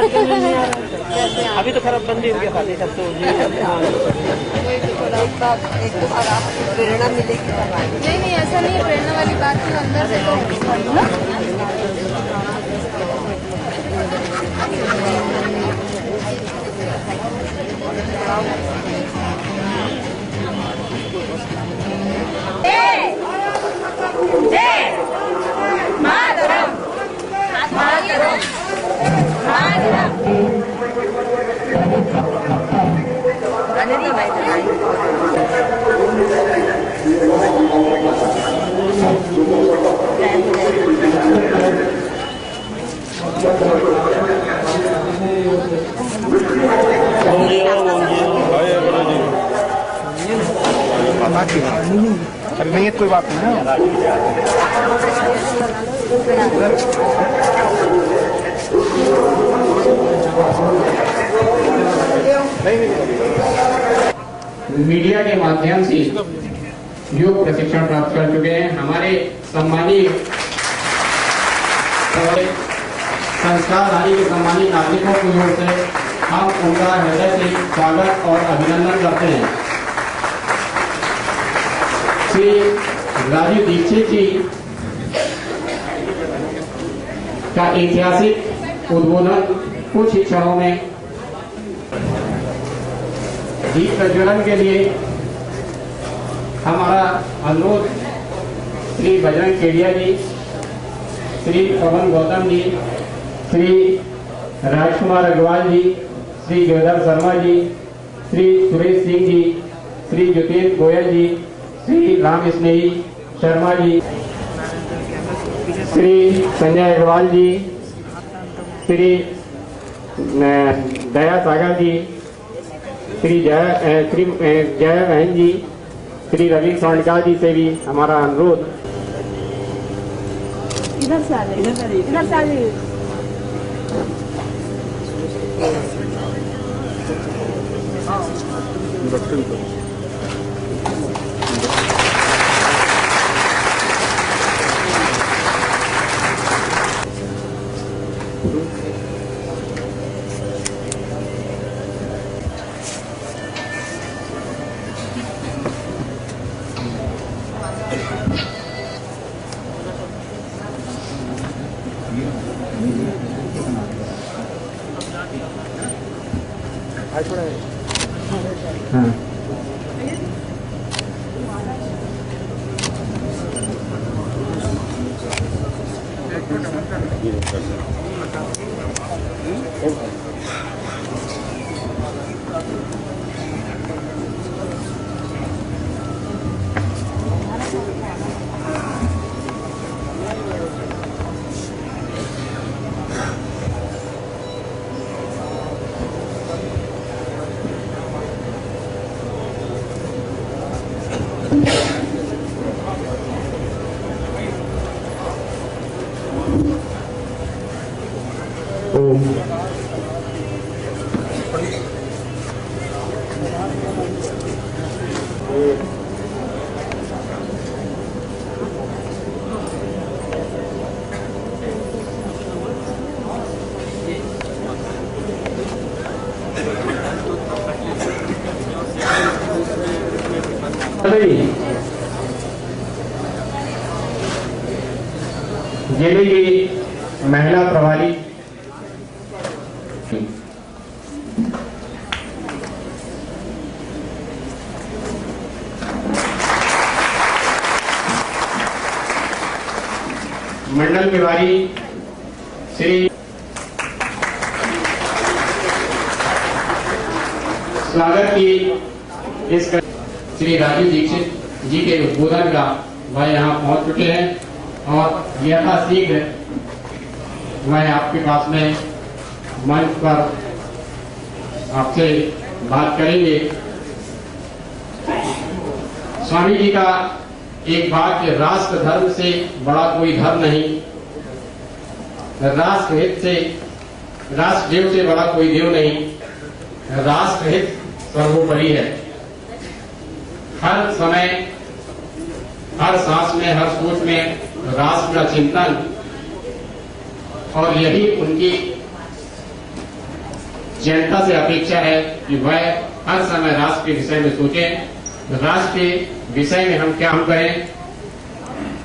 अभी तो खराब बंदी हो गया खाली सब तो प्रेरणा मिलेगी। नहीं ऐसा नहीं है, प्रेरणा वाली बात तो अंदर से तो अरे नहीं है कोई बात नहीं है। मीडिया के माध्यम से योग प्रशिक्षण प्राप्त कर चुके हैं हमारे सम्मानीय संस्कारधारी के सम्मानीय नागरिकों की ओर से हम उनका हृदय से स्वागत और अभिनंदन करते हैं। श्री राजीव दीक्षित जी का ऐतिहासिक उद्बोधन कुछ ही क्षणों में दीप प्रज्वलन के लिए हमारा अनुरोध श्री बजरंग केडिया जी, श्री पवन गौतम जी, श्री राजकुमार अग्रवाल जी, श्री गिरधर शर्मा जी, श्री सुरेश सिंह जी, श्री ज्योतिष गोयल जी, श्री राम स्नेही शर्मा जी, श्री संजय अग्रवाल जी, श्री दया सागर जी, श्री जय बहन जी, श्री रवि स्वर्णकार जी से भी हमारा अनुरोध। इधर से आ जाइए। हाँ। जिले की महिला प्रभारी मंडल प्रभारी श्री स्वागत की इस श्री राजीव दीक्षित जी के उद्बोधन का वह यहाँ पहुंच चुके हैं और यथाशीघ्र मैं आपके पास में मंच पर आपसे बात करेंगे। स्वामी जी का एक वाक्य, राष्ट्र धर्म से बड़ा कोई धर्म नहीं, राष्ट्रहित से राष्ट्रदेव से बड़ा कोई देव नहीं, राष्ट्रहित सर्वोपरि है। हर समय, हर सांस में, हर सोच में राष्ट्र का चिंतन, और यही उनकी जनता से अपेक्षा है कि वह हर समय राष्ट्र के विषय में सोचें। राष्ट्र के विषय में हम क्या करें।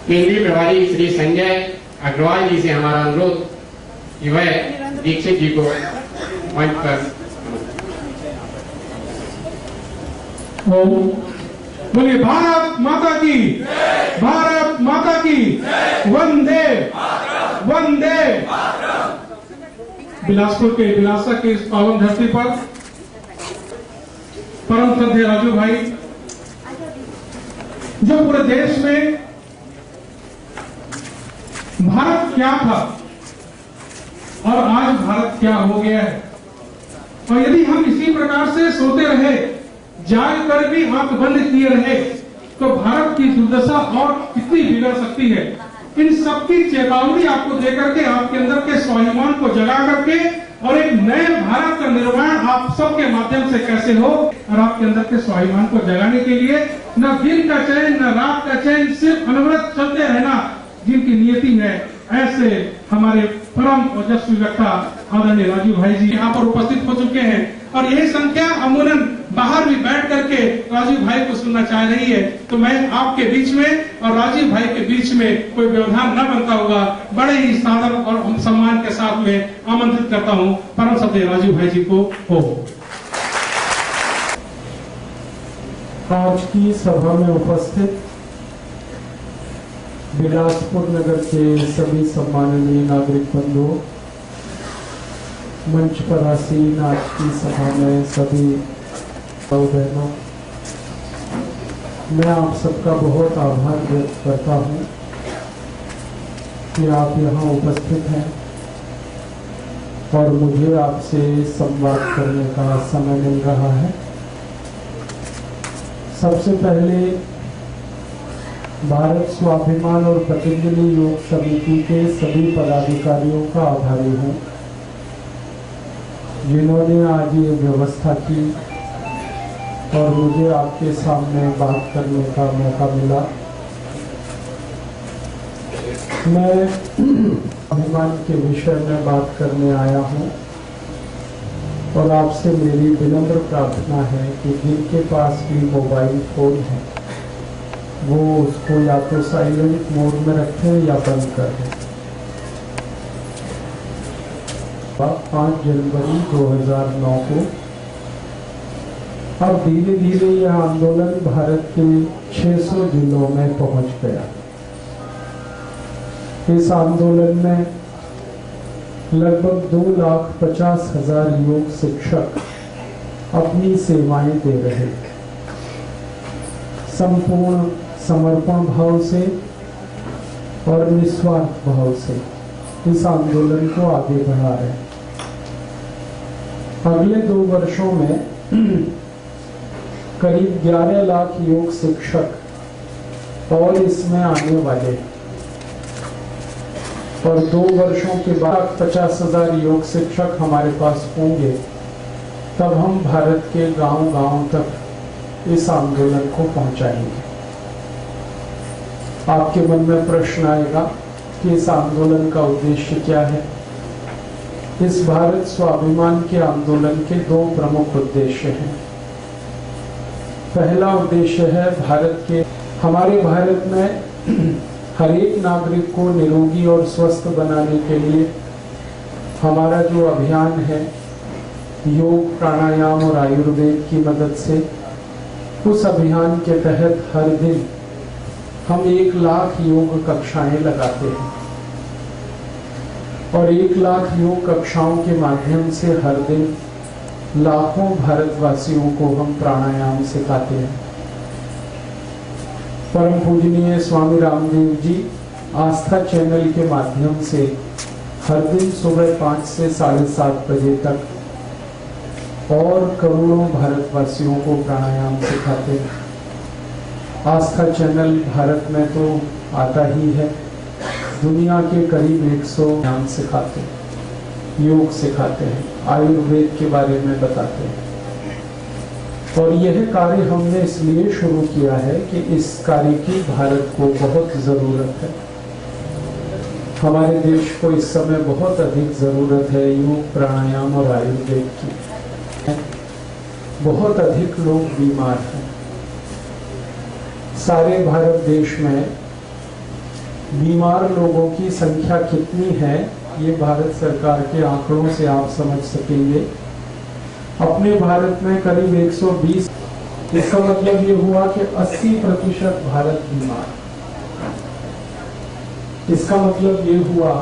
केंद्रीय प्रभारी श्री संजय अग्रवाल जी से हमारा अनुरोध कि वह दीक्षित जी को मंच पर। बोलिए भारत माता की, भारत माता की, वंदे वंदे। बिलासपुर के बिलासा के इस पावन धरती पर परम श्रद्धेय राजू भाई, जो पूरे देश में भारत क्या था और आज भारत क्या हो गया है, और यदि हम इसी प्रकार से सोते रहे, जाग कर भी आंख बंद किए रहे, तो भारत की दुर्दशा और कितनी बिगड़ सकती है। इन सबकी चेतावनी आपको देकर के आपके अंदर के स्वाभिमान को जगा करके और एक नए भारत का निर्माण आप सबके माध्यम से कैसे हो, और आपके अंदर के स्वाभिमान को जगाने के लिए न दिन का चैन न रात का चैन, सिर्फ अनवरत चलते रहना जिनकी नियति है, ऐसे हमारे परम ओजस्वी वक्ता आदरणीय राजू भाई जी यहाँ पर उपस्थित हो चुके हैं। और यही संख्या अमूमन बाहर भी बैठ करके राजू भाई को सुनना चाह रही है। तो मैं आपके बीच में और राजू भाई के बीच में कोई व्यवधान न बनता होगा, बड़े ही सादर और सम्मान के साथ में आमंत्रित करता हूँ परम श्रद्धेय राजू भाई जी को। आज की सभा में उपस्थित बिलासपुर नगर के सभी सम्माननीय नागरिक बंधुओं, मंच पर आसीन आज की सभा में सभी बहनों, मैं आप सबका बहुत आभार व्यक्त करता हूं कि आप यहाँ उपस्थित हैं और मुझे आपसे संवाद करने का समय मिल रहा है। सबसे पहले भारत स्वाभिमान और पतंजलि योग समिति के सभी पदाधिकारियों का आभारी हूँ, जिन्होंने आज ये व्यवस्था की और मुझे आपके सामने बात करने का मौका मिला। मैं अभिमान के विषय में बात करने आया हूँ और आपसे मेरी विनम्र प्रार्थना है कि जिनके पास भी मोबाइल फोन है वो उसको या तो साइलेंट मोड में रखें या बंद कर दें। 5 जनवरी 2009 को अब धीरे धीरे यह आंदोलन भारत के 600 जिलों में पहुंच गया। इस आंदोलन में लगभग 2,50,000 योग शिक्षक अपनी सेवाएं दे रहे, संपूर्ण समर्पण भाव से और निस्वार्थ भाव से इस आंदोलन को आगे बढ़ा रहे। अगले 2 वर्षों में करीब 11 लाख योग शिक्षक और इसमें आने वाले, और 2 वर्षों के बाद 50,000 योग शिक्षक हमारे पास होंगे, तब हम भारत के गांव-गांव तक इस आंदोलन को पहुंचाएंगे। आपके मन में प्रश्न आएगा कि इस आंदोलन का उद्देश्य क्या है। इस भारत स्वाभिमान के आंदोलन के 2 प्रमुख उद्देश्य हैं। पहला उद्देश्य है हमारे भारत में हर एक नागरिक को निरोगी और स्वस्थ बनाने के लिए हमारा जो अभियान है योग, प्राणायाम और आयुर्वेद की मदद से, उस अभियान के तहत हर दिन हम 1 लाख योग कक्षाएं लगाते हैं और 1 लाख योग कक्षाओं के माध्यम से हर दिन लाखों भारतवासियों को हम प्राणायाम सिखाते हैं। परम पूजनीय स्वामी रामदेव जी आस्था चैनल के माध्यम से हर दिन सुबह 5 से 7:30 बजे तक और करोड़ों भारतवासियों को प्राणायाम सिखाते हैं। आस्था चैनल भारत में तो आता ही है, दुनिया के करीब 100 नाम सिखाते हैं, योग सिखाते हैं, आयुर्वेद के बारे में बताते हैं। और यह कार्य हमने इसलिए शुरू किया है कि इस कार्य की भारत को बहुत ज़रूरत है। हमारे देश को इस समय बहुत अधिक ज़रूरत है योग, प्राणायाम और आयुर्वेद की। बहुत अधिक लोग बीमार हैं। सारे भारत देश में बीमार लोगों की संख्या कितनी है, ये भारत सरकार के आंकड़ों से आप समझ सकेंगे। अपने भारत में करीब 120, इसका मतलब ये हुआ कि 80% भारत बीमार। इसका मतलब ये हुआ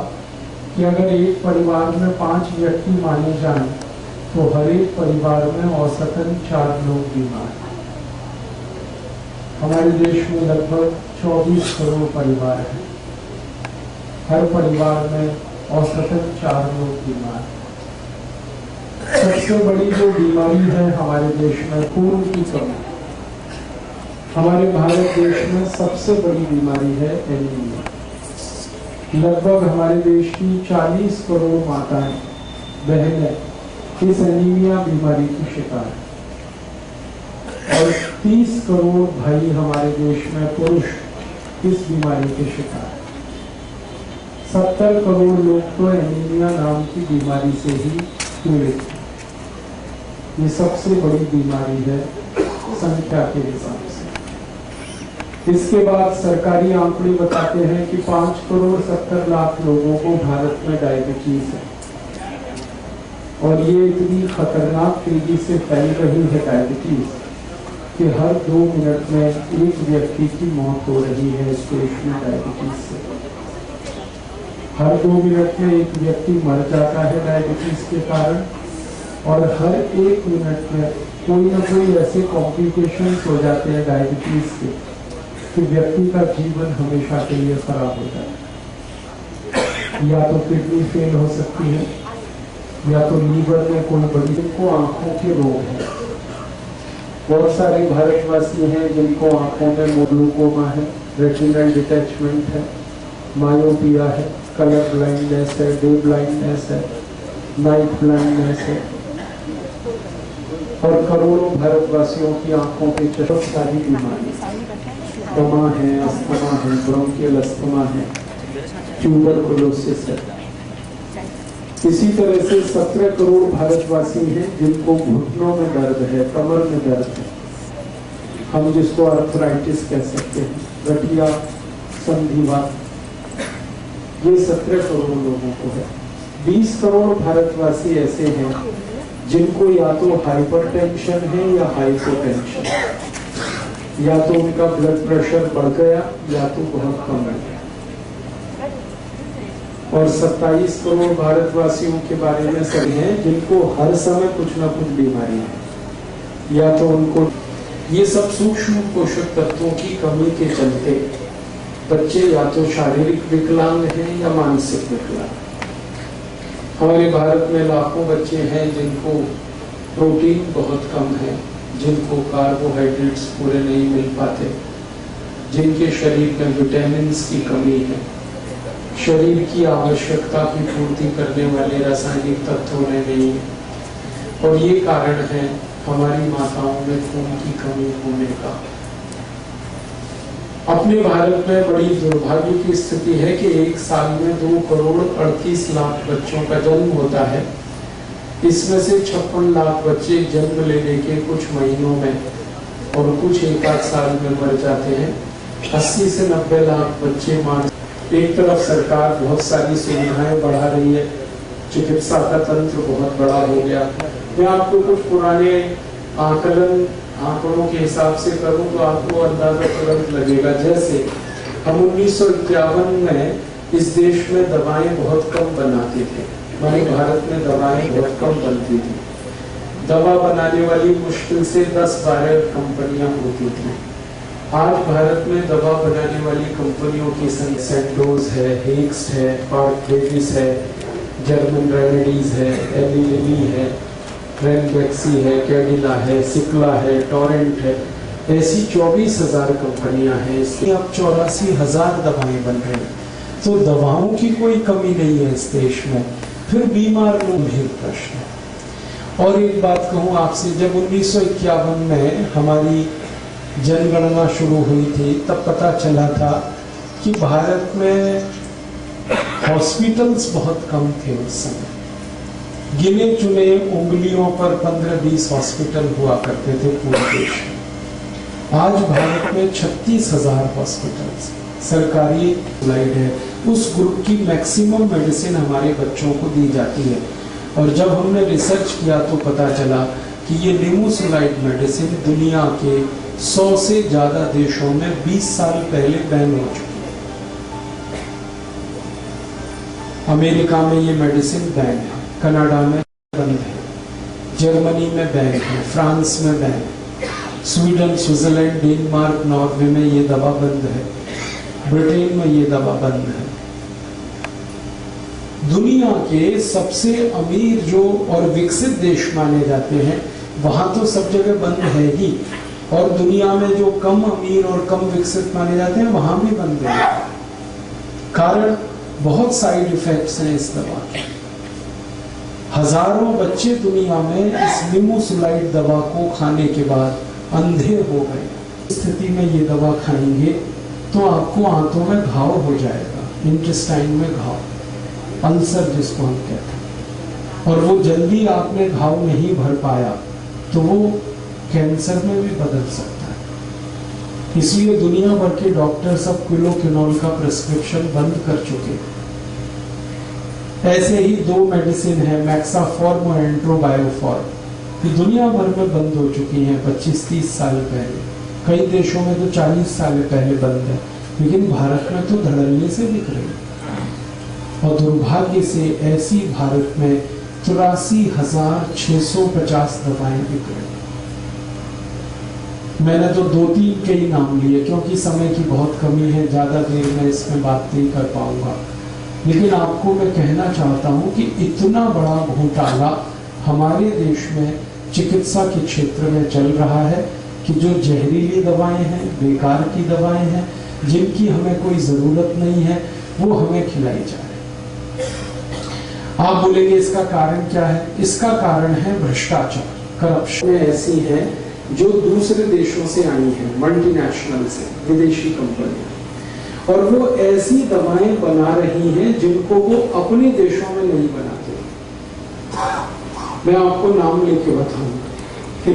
कि अगर एक परिवार में 5 व्यक्ति माने जाएं, तो हर एक परिवार में औसतन 4 लोग बीमार हैं। हमारे देश में लगभग 24 करोड़ परिवार हैं। हर परिवार में औसतन 4 लोग बीमार हैं। सबसे बड़ी जो बीमारी है हमारे देश में खून की कमी। हमारे भारत देश में सबसे बड़ी बीमारी है एनीमिया। लगभग हमारे देश की 40 करोड़ माताएं बहनें इस एनीमिया बीमारी की शिकार है और 30 करोड़ भाई हमारे देश में पुरुष इस बीमारी के शिकार है। 70 करोड़ लोग तो एनीमिया नाम की बीमारी से ही पीड़ित हैं। ये सबसे बड़ी बीमारी है संख्या के हिसाब से। इसके बाद सरकारी आंकड़े बताते हैं कि 5 करोड़ 70 लाख लोगों को भारत में डायबिटीज है और ये इतनी खतरनाक तेजी से फैल रही है डायबिटीज कि हर 2 मिनट में एक व्यक्ति की मौत हो रही है इस देश में डायबिटीज से। हर 2 मिनट में एक व्यक्ति मर जाता है डायबिटीज के कारण और हर 1 मिनट में कोई ना कोई ऐसे कॉम्प्लिकेशंस हो जाते हैं डायबिटीज के कि व्यक्ति का जीवन हमेशा के लिए खराब हो जाता है। या तो किडनी फेल हो सकती है, या तो लीवर में कोई बड़ी को आंखों के रोग है। बहुत सारे भारतवासी हैं जिनको आंखों में ग्लूकोमा है, रेटिनल डिटैचमेंट है, मायोपिया है, कलर ब्लाइंडनेस है, डे ब्लाइंडनेस है, नाइट ब्लाइंडनेस है और करोड़ों भारतवासियों की आंखों के चश्मा सारी बीमारी, दमा है, अस्थमा है, ब्रोंकियल अस्थमा है, ट्यूबरकुलोसिस है। इसी तरह से 17 करोड़ भारतवासी हैं जिनको घुटनों में दर्द है, कमर में दर्द है, हम जिसको आर्थराइटिस कह सकते हैं, गठिया, संधिवात, ये 17 करोड़ लोगों को है। 20 करोड़ भारतवासी ऐसे हैं जिनको या तो हाइपरटेंशन है या हाइपोटेंशन, या तो उनका ब्लड प्रेशर बढ़ गया या तो बहुत कम है। और 27 करोड़ भारतवासियों के बारे में सभी हैं जिनको हर समय कुछ ना कुछ बीमारी है, या तो उनको ये सब सूक्ष्म पोषक तत्वों की कमी के चलते बच्चे या तो शारीरिक विकलांग हैं या मानसिक विकलांग। हमारे भारत में लाखों बच्चे हैं जिनको प्रोटीन बहुत कम है, जिनको कार्बोहाइड्रेट्स पूरे नहीं मिल पाते, जिनके शरीर में विटामिन की कमी है, शरीर की आवश्यकता की पूर्ति करने वाले रासायनिक तत्व में नहीं है। और ये कारण है हमारी माताओं में खून की कमी होने का। अपने भारत में बड़ी दुर्भाग्य की स्थिति है कि एक साल में 2 करोड़ 38 लाख बच्चों का जन्म होता है। इसमें से 56 लाख बच्चे जन्म लेने के कुछ महीनों में और कुछ 1 साल में मर जाते हैं। 80 से 90 लाख बच्चे एक तरफ सरकार बहुत सारी सुविधाएं बढ़ा रही है, चिकित्सा का तंत्र बहुत बड़ा हो गया। मैं आपको कुछ पुराने आंकड़ों के हिसाब से करूं तो आपको अंदाजा तुरंत लगेगा। जैसे हम 1951 में इस देश में दवाएं बहुत कम बनाते थे, हमारे भारत में दवाएं बहुत कम बनती थी। दवा बनाने वाली मुश्किल से 10-12 कंपनियां होती थी। आज भारत में दवा बनाने वाली कंपनियों की संख्या सेंडोज है, हेक्स्ट है, पार्थेविस है, जर्मन रेमेडीज है, एली लिली है, रेनबेक्सी है, कैडिला है, सिक्ला है, टोरेंट है, ऐसी 24,000 कंपनियां हैं। इसमें अब 84,000 दवाएं बन रही हैं। तो दवाओं की कोई कमी नहीं है इस देश में। फिर बीमार लोग भी प्रश्न है। और एक बात कहूँ आपसे, जब 1951 में हमारी जनगणना शुरू हुई थी तब पता चला था कि भारत में हॉस्पिटल्स बहुत कम थे उस समय। गिने चुने उंगलियों पर 15-20 हॉस्पिटल हुआ करते थे पूरे देश में। आज भारत में 36,000 हॉस्पिटल्स सरकारी स्लाइड है। उस ग्रुप की मैक्सिमम मेडिसिन हमारे बच्चों को दी जाती है। और जब हमने रिसर्च किया तो पता चला कि ये निमोसुलाइड मेडिसिन दुनिया के 100 से ज्यादा देशों में 20 साल पहले बैन हो चुकी है। अमेरिका में ये मेडिसिन बैन है, कनाडा में बंद है, जर्मनी में बैन है, फ्रांस में बैन है, स्वीडन, स्विट्जरलैंड, डेनमार्क, नॉर्वे में ये दवा बंद है, ब्रिटेन में ये दवा बंद है। दुनिया के सबसे अमीर जो और विकसित देश माने जाते हैं वहां तो सब जगह बंद है ही, और दुनिया में जो कम अमीर और कम विकसित माने जाते हैं वहां भी बंद है। कारण बहुत साइड इफेक्ट्स हैं इस दवा के। हजारों बच्चे दुनिया में इस निमोसुलाइड दवा को खाने के बाद अंधे हो गए। स्थिति में ये दवा खाएंगे तो आपको आंतों में घाव हो जाएगा, इंटेस्टाइन में घाव, अल्सर जिसको हम कहते हैं, और वो जल्दी आपने घाव नहीं भर पाया तो वो कैंसर में भी बदल सकता है। इसलिए दुनिया भर के डॉक्टर सब क्विलोक्विनोल का प्रिस्क्रिप्शन बंद कर चुके। ऐसे ही 2 मेडिसिन है, मैक्साफॉर्म और एंट्रोबायोफॉर्म, ये दुनिया भर में बंद हो चुकी हैं 25-30 साल पहले। कई देशों में तो 40 साल पहले बंद है, लेकिन भारत में तो धड़ल्ले से बिक रही है। और दुर्भाग्य से ऐसी भारत में 83,650 दवाएं बिक रही। मैंने तो 2-3 के ही नाम लिए क्योंकि समय की बहुत कमी है, ज्यादा देर में इसमें बात नहीं कर पाऊंगा। लेकिन आपको मैं कहना चाहता हूं कि इतना बड़ा घोटाला हमारे देश में चिकित्सा के क्षेत्र में चल रहा है कि जो जहरीली दवाएं हैं, बेकार की दवाएं हैं, जिनकी हमें कोई जरूरत नहीं है, वो हमें खिलाई जाए। आप बोलेंगे इसका कारण क्या है? इसका कारण है भ्रष्टाचार, करप्शन। ऐसी है जो दूसरे देशों से आई हैं, मल्टीनेशनल से, विदेशी कंपनियां, और वो ऐसी दवाएं बना रही हैं जिनको वो अपने देशों में नहीं बनाते। मैं आपको नाम लेके बताऊंगा।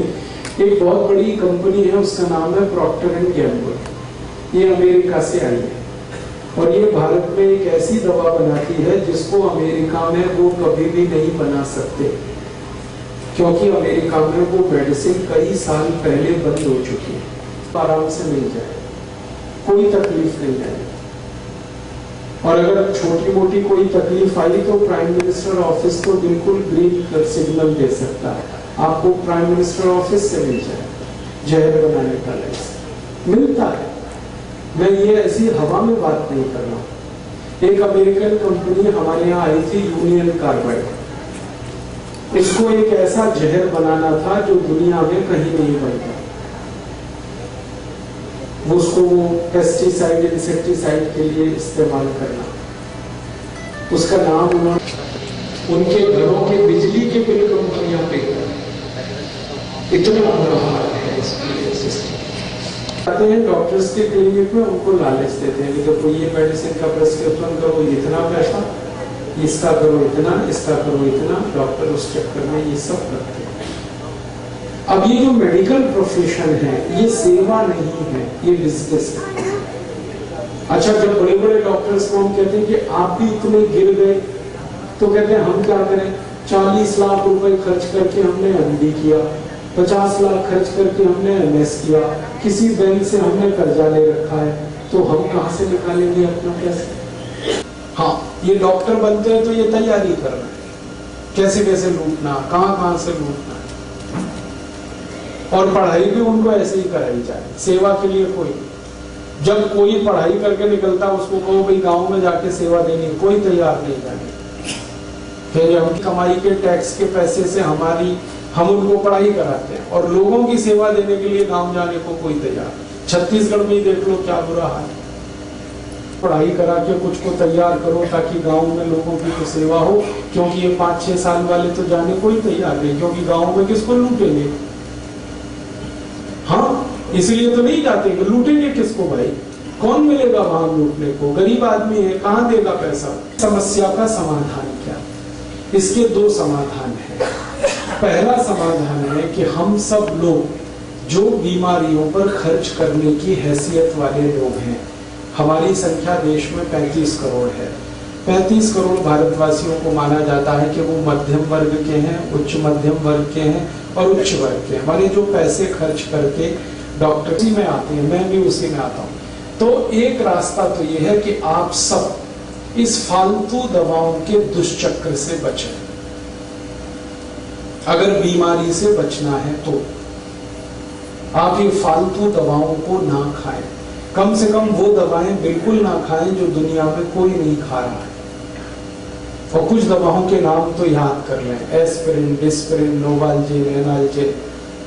एक बहुत बड़ी कंपनी है, उसका नाम है प्रॉक्टर एंड गैम्बल। ये अमेरिका से आई है और ये भारत में एक ऐसी दवा बनाती है जिसको अमेरिका में वो कभी भी नहीं बना सकते, क्योंकि अमेरिका में वो मेडिसिन कई साल पहले बंद हो चुकी है। आराम से मिल जाए, कोई तकलीफ नहीं है। और अगर छोटी मोटी कोई तकलीफ आई तो प्राइम मिनिस्टर ऑफिस को बिल्कुल ग्रीन सिग्नल दे सकता है, आपको प्राइम मिनिस्टर ऑफिस से मिल जाए जहर बनाने का लाइसेंस मिलता है। मैं ये ऐसी हवा में बात नहीं कर रहा। एक अमेरिकन कंपनी हमारे यहाँ आई थी, यूनियन कार्बाइड। इसको एक ऐसा जहर बनाना था जो दुनिया में कहीं नहीं बनता। उसको वो पेस्टिसाइड, इंसेक्टिसाइड के लिए इस्तेमाल करना। उसका नाम उनके घरों के बिजली के बिल कंपनियां पे कर। इतना बुरा हाल है इसकी सिस्टम। आते हैं डॉक्टर्स के क्लिनिक में, उनको लालच देते हैं कि देखो ये मेडिसिन का प्रिस्क्रिप्शन करो इतना पैसा, इसका करो इतना, इसका करो इतना। डॉक्टर उस चक्कर में ये सब करते हैं। अब ये जो मेडिकल प्रोफेशन है ये सेवा नहीं है, ये बिजनेस है। अच्छा, जब बड़े बड़े डॉक्टर्स को हम कहते हैं कि आप भी इतने गिर गए, तो कहते हैं हम क्या करें, 40 लाख रुपए खर्च करके हमने एमडी किया, 50 लाख खर्च करके हमने एमएस किया, किसी बैंक से हमने कर्जा ले रखा है, तो हम कहां से निकालेंगे अपना पैसा? हाँ, ये डॉक्टर बनते हैं तो ये तैयारी कर रहे हैं कैसे कैसे लूटना, कहां से लूटना, और पढ़ाई भी उनको ऐसे ही कराई जाए, सेवा के लिए कोई। जब कोई पढ़ाई करके निकलता उसको कहो भाई गांव में जाके सेवा देनी, कोई तैयार नहीं जाने। फिर हम कमाई के टैक्स के पैसे से हम उनको पढ़ाई कराते हैं, और लोगों की सेवा देने के लिए गांव जाने को कोई तैयार। छत्तीसगढ़ में ही देख लो क्या बुरा हाल है। पढ़ाई करा के कुछ को तैयार करो ताकि गांव में लोगों की तो सेवा हो, क्योंकि ये 5-6 साल वाले तो जाने कोई तैयार नहीं, क्योंकि गांव में किसको लूटेंगे। हाँ, इसलिए तो नहीं जाते कि लूटेंगे किसको भाई, कौन मिलेगा वहां लूटने को, गरीब आदमी है, कहां देगा पैसा। समस्या का समाधान क्या? इसके दो समाधान हैं। पहला समाधान है कि हम सब लोग जो बीमारियों पर खर्च करने की हैसियत वाले लोग हैं, हमारी संख्या देश में 35 करोड़ है। 35 करोड़ भारतवासियों को माना जाता है कि वो मध्यम वर्ग के हैं, उच्च मध्यम वर्ग के हैं और उच्च वर्ग के। हमारे जो पैसे खर्च करके डॉक्टरी में आते हैं, मैं भी उसी में आता हूँ। तो एक रास्ता तो ये है कि आप सब इस फालतू दवाओं के दुष्चक्र से बचें। अगर बीमारी से बचना है तो आप ये फालतू दवाओं को ना खाएं। कम से कम वो दवाएं बिल्कुल ना खाएं जो दुनिया में कोई नहीं खा रहा है। और कुछ दवाओं के नाम तो याद कर लें: aspirin, Disprin, Novalgin, analgin,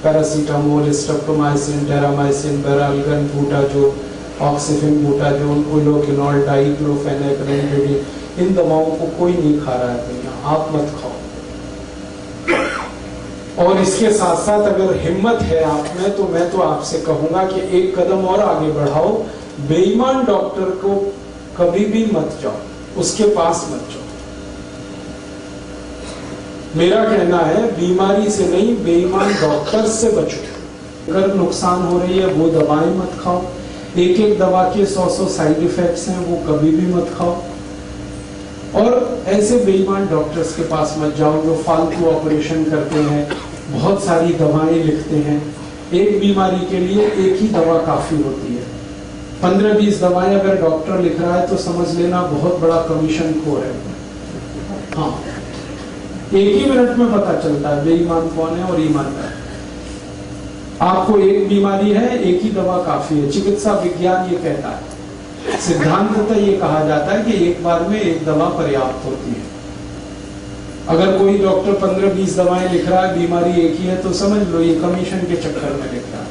paracetamol, streptomycin, Terramycin, Baralgan, Butazol, Oxyphen, Butazol, उलोकिनॉल, डाइक्लोफेनेक, रेमडेसिविर। इन दवाओं को कोई नहीं खा रहा है दुनिया, आप मत खाओ। और इसके साथ साथ अगर हिम्मत है आप में, तो मैं तो आपसे कहूंगा कि एक कदम और आगे बढ़ाओ। बेईमान डॉक्टर को कभी भी मत जाओ, उसके पास मत जाओ। मेरा कहना है बीमारी से नहीं, बेईमान डॉक्टर से बचो। अगर नुकसान हो रही है वो दवाएं मत खाओ। एक एक दवा के 100 साइड इफेक्ट्स हैं, वो कभी भी मत खाओ। और ऐसे बेईमान डॉक्टर्स के पास मत जाओ जो फालतू ऑपरेशन करते हैं, बहुत सारी दवाएं लिखते हैं। एक बीमारी के लिए एक ही दवा काफी होती है। 15-20 दवाएं अगर डॉक्टर लिख रहा है तो समझ लेना बहुत बड़ा कमीशन खोर है। हाँ, एक ही मिनट में पता चलता है बेईमान कौन है और ईमानदार। आपको एक बीमारी है, एक ही दवा काफी है। चिकित्सा विज्ञान ये कहता है, सिद्धांततः ये कहा जाता है कि एक बार में एक दवा पर्याप्त होती है। अगर कोई डॉक्टर 15-20 दवाएं लिख रहा है, बीमारी एक ही है, तो समझ लो ये कमीशन के चक्कर में लिख रहा है।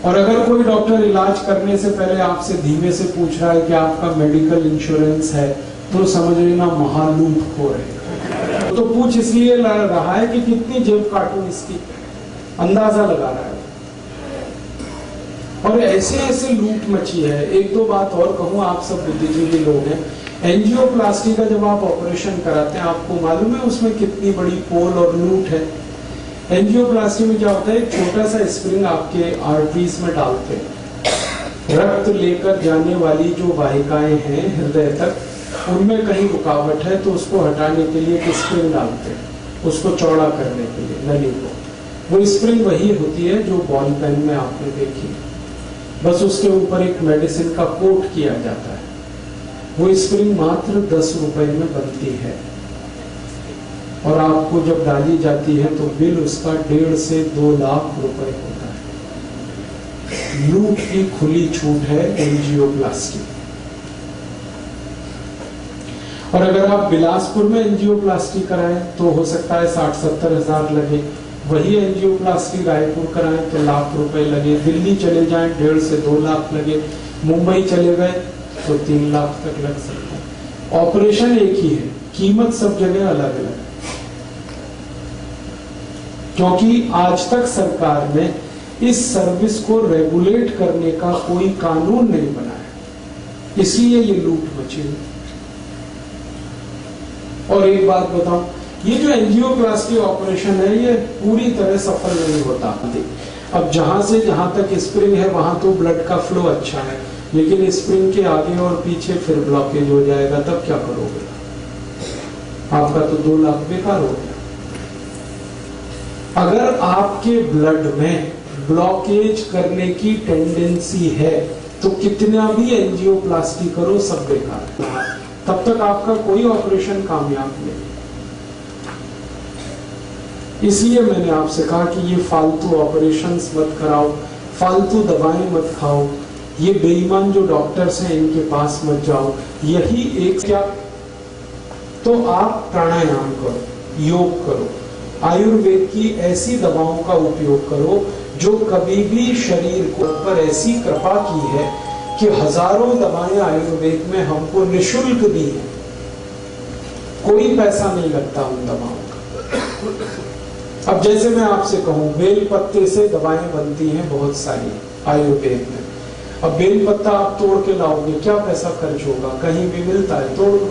और अगर कोई डॉक्टर इलाज करने से पहले आपसे धीमे से पूछ रहा है कि आपका मेडिकल इंश्योरेंस है, तो समझ लेना महालूटखोर है। तो पूछ इसलिए रहा है कि कितनी जेब काटूं इसकी, अंदाजा लगा रहा है। और ऐसे ऐसे लूट मची है। एक दो बात और कहूं, आप सब बुद्धिजीवी लोग हैं। एंजियोप्लास्टी का जब आप ऑपरेशन कराते हैं, आपको मालूम है उसमें कितनी बड़ी पोल और लूट है। एंजियोप्लास्टी में क्या होता है, एक छोटा सा स्प्रिंग आपके आर्टरीज में डालते हैं। रक्त लेकर जाने वाली जो वाहिकाएं हैं हृदय तक, उनमें कहीं रुकावट है तो उसको हटाने के लिए एक स्प्रिंग डालते हैं, उसको चौड़ा करने के लिए, नली को। वो स्प्रिंग वही होती है जो बॉल पेन में आपने देखी, बस उसके ऊपर एक मेडिसिन का कोट किया जाता है। वो स्प्रिंग मात्र 10 रुपए में बनती है और आपको जब डाली जाती है तो बिल उसका 1.5 से 2 लाख रुपए होता है। लूट की खुली छूट है एंजियोप्लास्टी। और अगर आप बिलासपुर में एंजियोप्लास्टी कराएं तो हो सकता है 60-70 हजार लगे। वही एंजियोप्लास्टी रायपुर कराएं तो लाख रुपए लगे। दिल्ली चले जाएं 1.5 से 2 लाख लगे। मुंबई चले गए तो 3 लाख तक लग सकता है। ऑपरेशन एक ही है, कीमत सब जगह अलग अलग। क्योंकि आज तक सरकार ने इस सर्विस को रेगुलेट करने का कोई कानून नहीं बनाया, इसलिए ये लूट मची। और एक बात बताऊं, ये जो एंजियोप्लास्टी ऑपरेशन है ये पूरी तरह सफल नहीं होता। अब जहां से जहां तक स्प्रिंग है वहां तो ब्लड का फ्लो अच्छा है, लेकिन स्प्रिंग के आगे और पीछे फिर ब्लॉकेज हो जाएगा, तब क्या करोगे? आपका तो 2 लाख बेकार हो गया। अगर आपके ब्लड में ब्लॉकेज करने की टेंडेंसी है तो कितना भी एंजियोप्लास्टी करो सब बेकार है, तब तक आपका कोई ऑपरेशन कामयाब नहीं। इसलिए मैंने आपसे कहा कि ये फालतू ऑपरेशंस मत कराओ, फालतू दवाएं मत खाओ, ये बेईमान जो डॉक्टर्स हैं इनके पास मत जाओ। यही एक क्या, तो आप प्राणायाम करो, योग करो, आयुर्वेद की ऐसी दवाओं का उपयोग करो जो कभी भी शरीर को पर ऐसी कृपा की है कि हजारों दवाएं आयुर्वेद में हमको निशुल्क दी है, कोई पैसा नहीं लगता उन दवाओं का। अब जैसे मैं आपसे कहूं, बेल पत्ते से दवाएं बनती हैं बहुत सारी आयुर्वेद में। अब बेल पत्ता आप तोड़ के लाओगे, क्या पैसा खर्च होगा? कहीं भी मिलता है, तोड़ लो।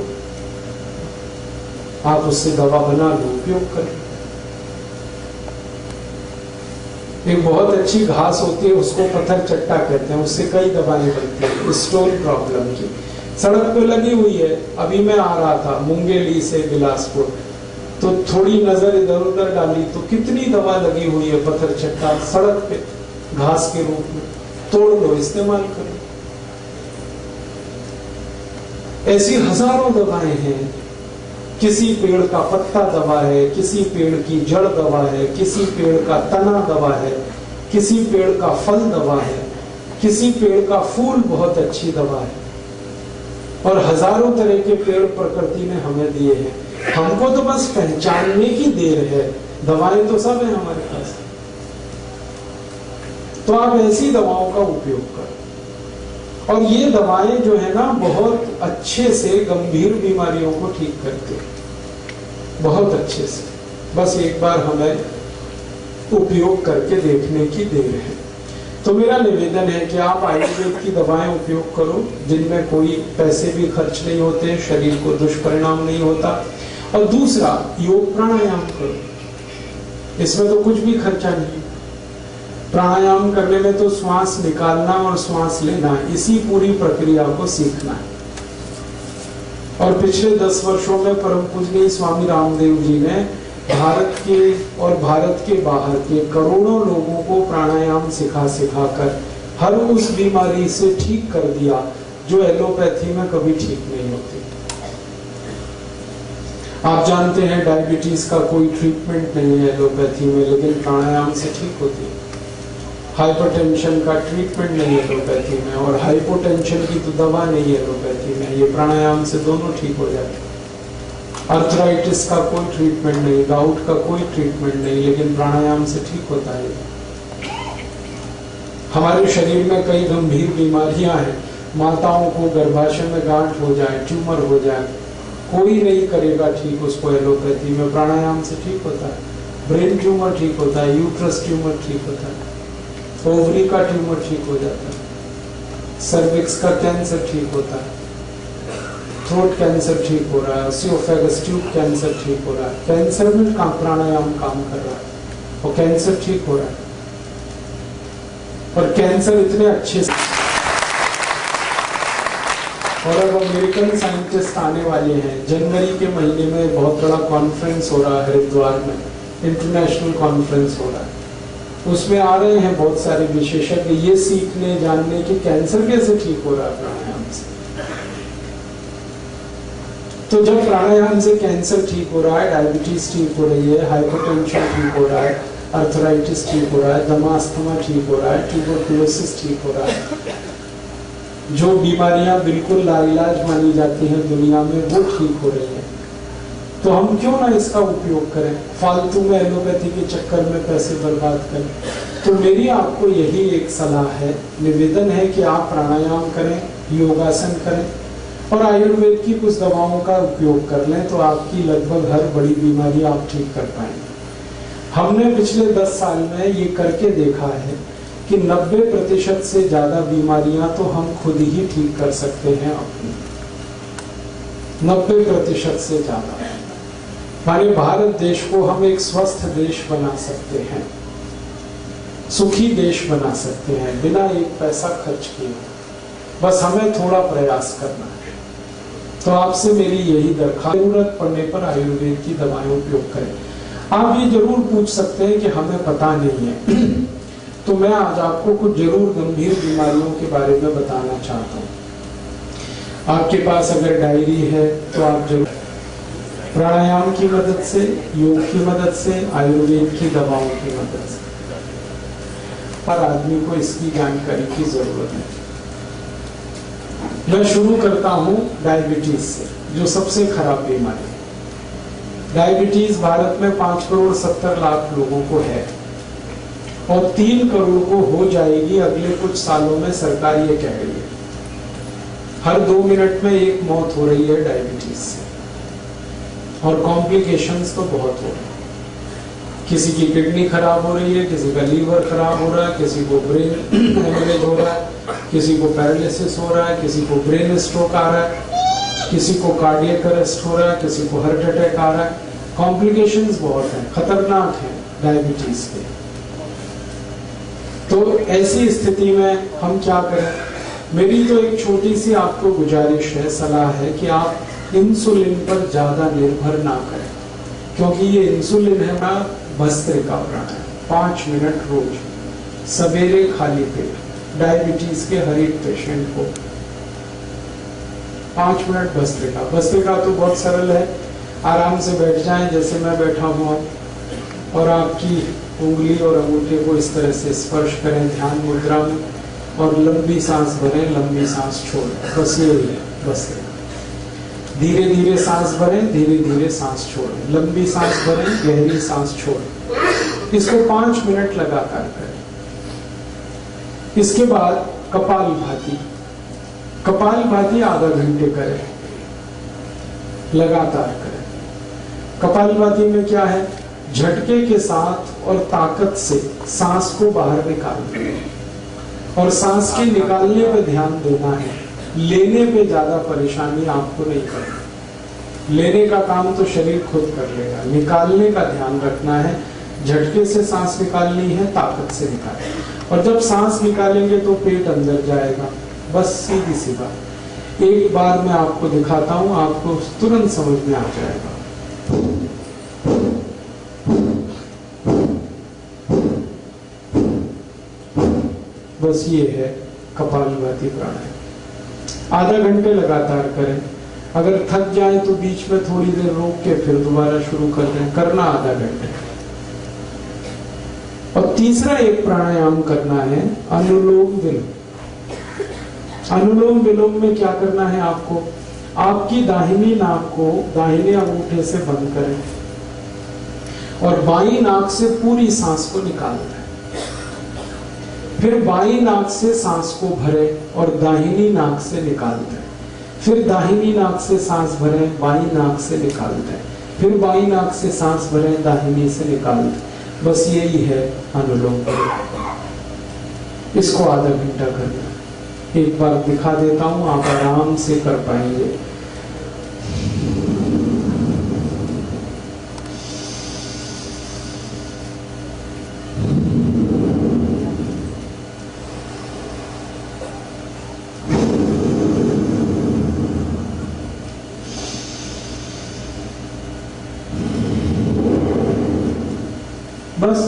आप उससे दवा बना लो, उपयोग करें। एक बहुत अच्छी घास होती है, उसको पत्थर चट्टा कहते हैं, उससे कई दवाएं बनती हैं स्टोन प्रॉब्लम की। सड़क पे लगी हुई है। अभी मैं आ रहा था मुंगेली से बिलासपुर, तो थोड़ी नजर इधर उधर डाली तो कितनी दवा लगी हुई है पत्थर चट्टा सड़क पे घास के रूप में। तोड़ लो, इस्तेमाल करो। ऐसी हजारों दवाएं हैं। किसी पेड़ का पत्ता दवा है, किसी पेड़ की जड़ दवा है, किसी पेड़ का तना दवा है, किसी पेड़ का फल दवा है, किसी पेड़ का फूल बहुत अच्छी दवा है। और हजारों तरह के पेड़ प्रकृति ने हमें दिए हैं। हमको तो बस पहचानने की देर है। दवाएं तो सब है हमारे पास। तो आप ऐसी दवाओं का उपयोग करो। और ये दवाएं जो है ना, बहुत अच्छे से गंभीर बीमारियों को ठीक करती है, बहुत अच्छे से। बस एक बार हमें उपयोग करके देखने की देर है। तो मेरा निवेदन है कि आप आयुर्वेद की दवाएं उपयोग करो, जिनमें कोई पैसे भी खर्च नहीं होते, शरीर को दुष्परिणाम नहीं होता। और दूसरा, योग प्राणायाम करो, इसमें तो कुछ भी खर्चा नहीं। प्राणायाम करने में तो श्वास निकालना और श्वास लेना, इसी पूरी प्रक्रिया को सीखना है। और पिछले 10 वर्षों में परम पूजनीय स्वामी रामदेव जी ने भारत के और भारत के बाहर के करोड़ों लोगों को प्राणायाम सिखाकर हर उस बीमारी से ठीक कर दिया जो एलोपैथी में कभी ठीक नहीं होती। आप जानते हैं डायबिटीज का कोई ट्रीटमेंट नहीं है एलोपैथी में, लेकिन प्राणायाम से ठीक होती है। हाइपरटेंशन का ट्रीटमेंट नहीं है एलोपैथी में, और हाइपोटेंशन की तो दवा नहीं है एलोपैथी में। ये प्राणायाम से दोनों ठीक हो जाते हैं। अर्थराइटिस का कोई ट्रीटमेंट नहीं, गाउट का कोई ट्रीटमेंट नहीं, लेकिन प्राणायाम से ठीक होता है। हमारे शरीर में कई गंभीर बीमारियां हैं। माताओं को गर्भाशय में गांठ हो जाए, ट्यूमर हो जाए, कोई नहीं करेगा ठीक उसको एलोपैथी में, प्राणायाम से ठीक होता है। ब्रेन ट्यूमर ठीक होता है, यूट्रस ट्यूमर ठीक होता है, ओवरी का ट्यूमर ठीक हो जाता है, सर्विक्स का कैंसर ठीक होता है, थ्रोट कैंसर ठीक हो रहा है, ओसियोफेगस ट्यूब कैंसर ठीक हो रहा है। कैंसर में प्राणायाम काम कर रहा है और कैंसर ठीक हो रहा है। और कैंसर इतने अच्छे से, और अब अमेरिकन साइंटिस्ट आने वाले हैं। जनवरी के महीने में बहुत बड़ा कॉन्फ्रेंस हो रहा है हरिद्वार में, इंटरनेशनल कॉन्फ्रेंस हो रहा है। उसमें आ रहे हैं बहुत सारे विशेषज्ञ ये सीखने जानने कि कैंसर कैसे ठीक हो रहा है प्राणायाम से। तो जब प्राणायाम से कैंसर ठीक हो रहा है, डायबिटीज ठीक हो रही है, हाइपरटेंशन ठीक हो रहा है, अर्थराइटिस ठीक हो रहा है, दमा ठीक हो रहा है, ट्यूबरकुलोसिस ठीक हो रहा है, जो बीमारियां बिल्कुल लाइलाज मानी जाती हैं दुनिया में, वो ठीक हो रही है। तो हम क्यों ना इसका उपयोग करें, फालतू में एलोपैथी के चक्कर में पैसे बर्बाद करें। तो मेरी आपको यही एक सलाह है, निवेदन है कि आप प्राणायाम करें, योगासन करें और आयुर्वेद की कुछ दवाओं का उपयोग कर लें, तो आपकी लगभग हर बड़ी बीमारी आप ठीक कर पाएंगे। हमने पिछले 10 साल में ये करके देखा है कि 90% से ज्यादा बीमारियां तो हम खुद ही ठीक कर सकते हैं अपनी, 90% से ज्यादा। हमारे भारत देश को हम एक स्वस्थ देश बना सकते हैं, सुखी देश बना सकते हैं बिना एक पैसा खर्च किए। बस हमें थोड़ा प्रयास करना है। तो आपसे मेरी यही दरखास्त, जरूरत पड़ने पर आयुर्वेद की दवाएं उपयोग करें। आप ये जरूर पूछ सकते हैं कि हमें पता नहीं है तो मैं आज आपको कुछ जरूर गंभीर बीमारियों के बारे में बताना चाहता हूँ। आपके पास अगर डायरी है तो आप जरूर प्राणायाम की मदद से, योग की मदद से, आयुर्वेद की दवाओं की मदद से, हर आदमी को इसकी जानकारी की जरूरत है। मैं शुरू करता हूं डायबिटीज से, जो सबसे खराब बीमारी है। डायबिटीज भारत में 5,70,00,000 लोगों को है और 3 करोड़ को हो जाएगी अगले कुछ सालों में, सरकार ये कह रही है। हर 2 मिनट में एक मौत हो रही है डायबिटीज से, और कॉम्प्लिकेशंस तो बहुत हो रहे हैं। किसी की किडनी खराब हो रही है, किसी का लीवर खराब हो रहा है, किसी को ब्रेन हेमरेज हो रहा है, किसी को पैरालिसिस हो रहा है, किसी को ब्रेन स्ट्रोक आ रहा है। किसी को कार्डियक अरेस्ट हो रहा है, किसी को हार्ट अटैक आ रहा है। कॉम्प्लिकेशंस बहुत हैं, खतरनाक हैं डायबिटीज के। तो ऐसी स्थिति में हम क्या करें? मेरी तो एक छोटी सी आपको गुजारिश है, सलाह है कि आप इंसुलिन पर ज्यादा निर्भर ना करें, क्योंकि ये इंसुलिन है ना भस्त्रिका प्राणायाम 5 मिनट रोज सवेरे खाली पेट डायबिटीज के हर एक पेशेंट को 5 मिनट भस्त्रिका। भस्त्रिका तो बहुत सरल है, आराम से बैठ जाएं जैसे मैं बैठा हुआ और आपकी उंगली और अंगूठे को इस तरह से स्पर्श करें ध्यान मुद्रा में और लंबी सांस भरें, लंबी सांस छोड़ें। बस यही है भस्त्रिका। धीरे धीरे सांस भरें, धीरे धीरे सांस छोड़ें, लंबी सांस भरें, गहरी सांस छोड़ें। इसको 5 मिनट लगातार करें। इसके बाद कपालभाति, कपालभाति आधा घंटे करें, लगातार करें। कपालभाति में क्या है? झटके के साथ और ताकत से सांस को बाहर निकालना है और सांस के निकालने पे ध्यान देना है। लेने पे ज्यादा परेशानी आपको नहीं करनी। लेने का काम तो शरीर खुद कर लेगा, निकालने का ध्यान रखना है। झटके से सांस निकालनी है, ताकत से निकालनी। और जब सांस निकालेंगे तो पेट अंदर जाएगा। बस सीधी सी बात। एक बार मैं आपको दिखाता हूं, आपको तुरंत समझ में आ जाएगा। बस ये है कपालभाति प्राणायाम। आधा घंटे लगातार करें। अगर थक जाए तो बीच में थोड़ी देर रोक के फिर दोबारा शुरू कर दें। करना आधा घंटे। और तीसरा एक प्राणायाम करना है अनुलोम विलोम। अनुलोम विलोम में क्या करना है आपको? आपकी दाहिनी नाक को दाहिने अंगूठे से बंद करें और बाईं नाक से पूरी सांस को निकालना है। फिर बाईं नाक से सांस को भरें और दाहिनी नाक से निकाल दें। फिर दाहिनी नाक से सांस भरें, बाईं नाक से निकाल दें। फिर बाईं नाक से सांस भरें, दाहिनी से निकाल दें। बस यही है अनुलोम विलोम। इसको आधा घंटा करना। एक बार दिखा देता हूं, आप आराम से कर पाएंगे। बस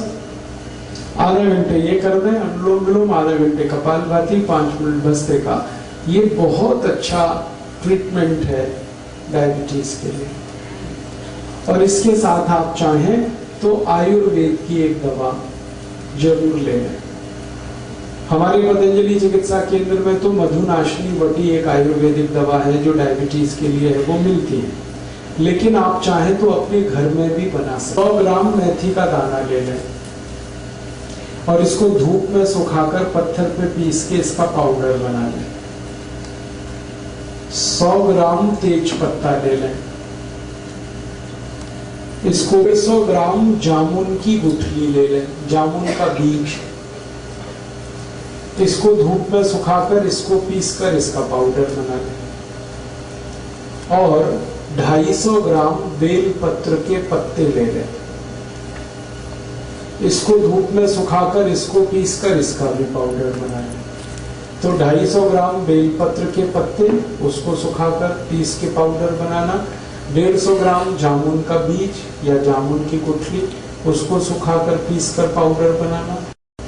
आधा घंटे ये कर दें अनुलोम विलोम, आधा घंटे कपालभाति, 5 मिनट भस्त्रिका। ये बहुत अच्छा ट्रीटमेंट है डायबिटीज के लिए। और इसके साथ आप चाहें तो आयुर्वेद की एक दवा जरूर ले लें। हमारे पतंजलि चिकित्सा केंद्र में तो मधुनाशिनी वटी एक आयुर्वेदिक दवा है जो डायबिटीज के लिए है, वो मिलती है। लेकिन आप चाहें तो अपने घर में भी बना सकते। 100 ग्राम मेथी का दाना ले लें और इसको धूप में सुखाकर पत्थर पे पीस के इसका पाउडर बना लें। 100 ग्राम तेज पत्ता ले लें। इसको 100 ग्राम जामुन की गुठली ले लें, जामुन का बीज। इसको धूप में सुखाकर इसको पीसकर इसका पाउडर बना लें। और 250 ग्राम बेल पत्र के पत्ते ले लें। इसको धूप में सुखाकर इसको पीसकर इसका भी पाउडर बना लें। तो 250 ग्राम बेल पत्र के पत्ते, उसको सुखाकर पीस के पाउडर बनाना। 150 ग्राम जामुन का बीज या जामुन की गुठली, उसको सुखाकर पीसकर पाउडर बनाना।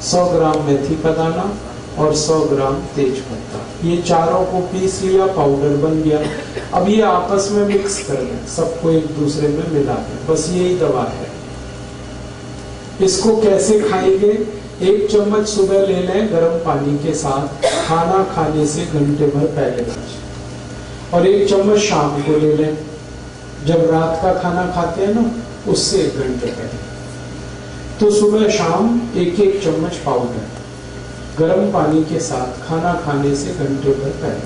100 ग्राम मेथी का दाना और 100 ग्राम तेज पत्ता। ये चारों को पीस लिया, पाउडर बन गया। अब ये आपस में मिक्स कर लें, सबको एक दूसरे में मिला दें। बस यही दवा है। इसको कैसे खाएंगे? 1 चम्मच सुबह ले लें गर्म पानी के साथ, खाना खाने से घंटे भर पहले खाएं। और 1 चम्मच शाम को ले लें, जब रात का खाना खाते हैं ना, उससे 1 घंटे पहले। तो सुबह शाम 1-1 चम्मच पाउडर गर्म पानी के साथ खाना खाने से घंटे भर पहले।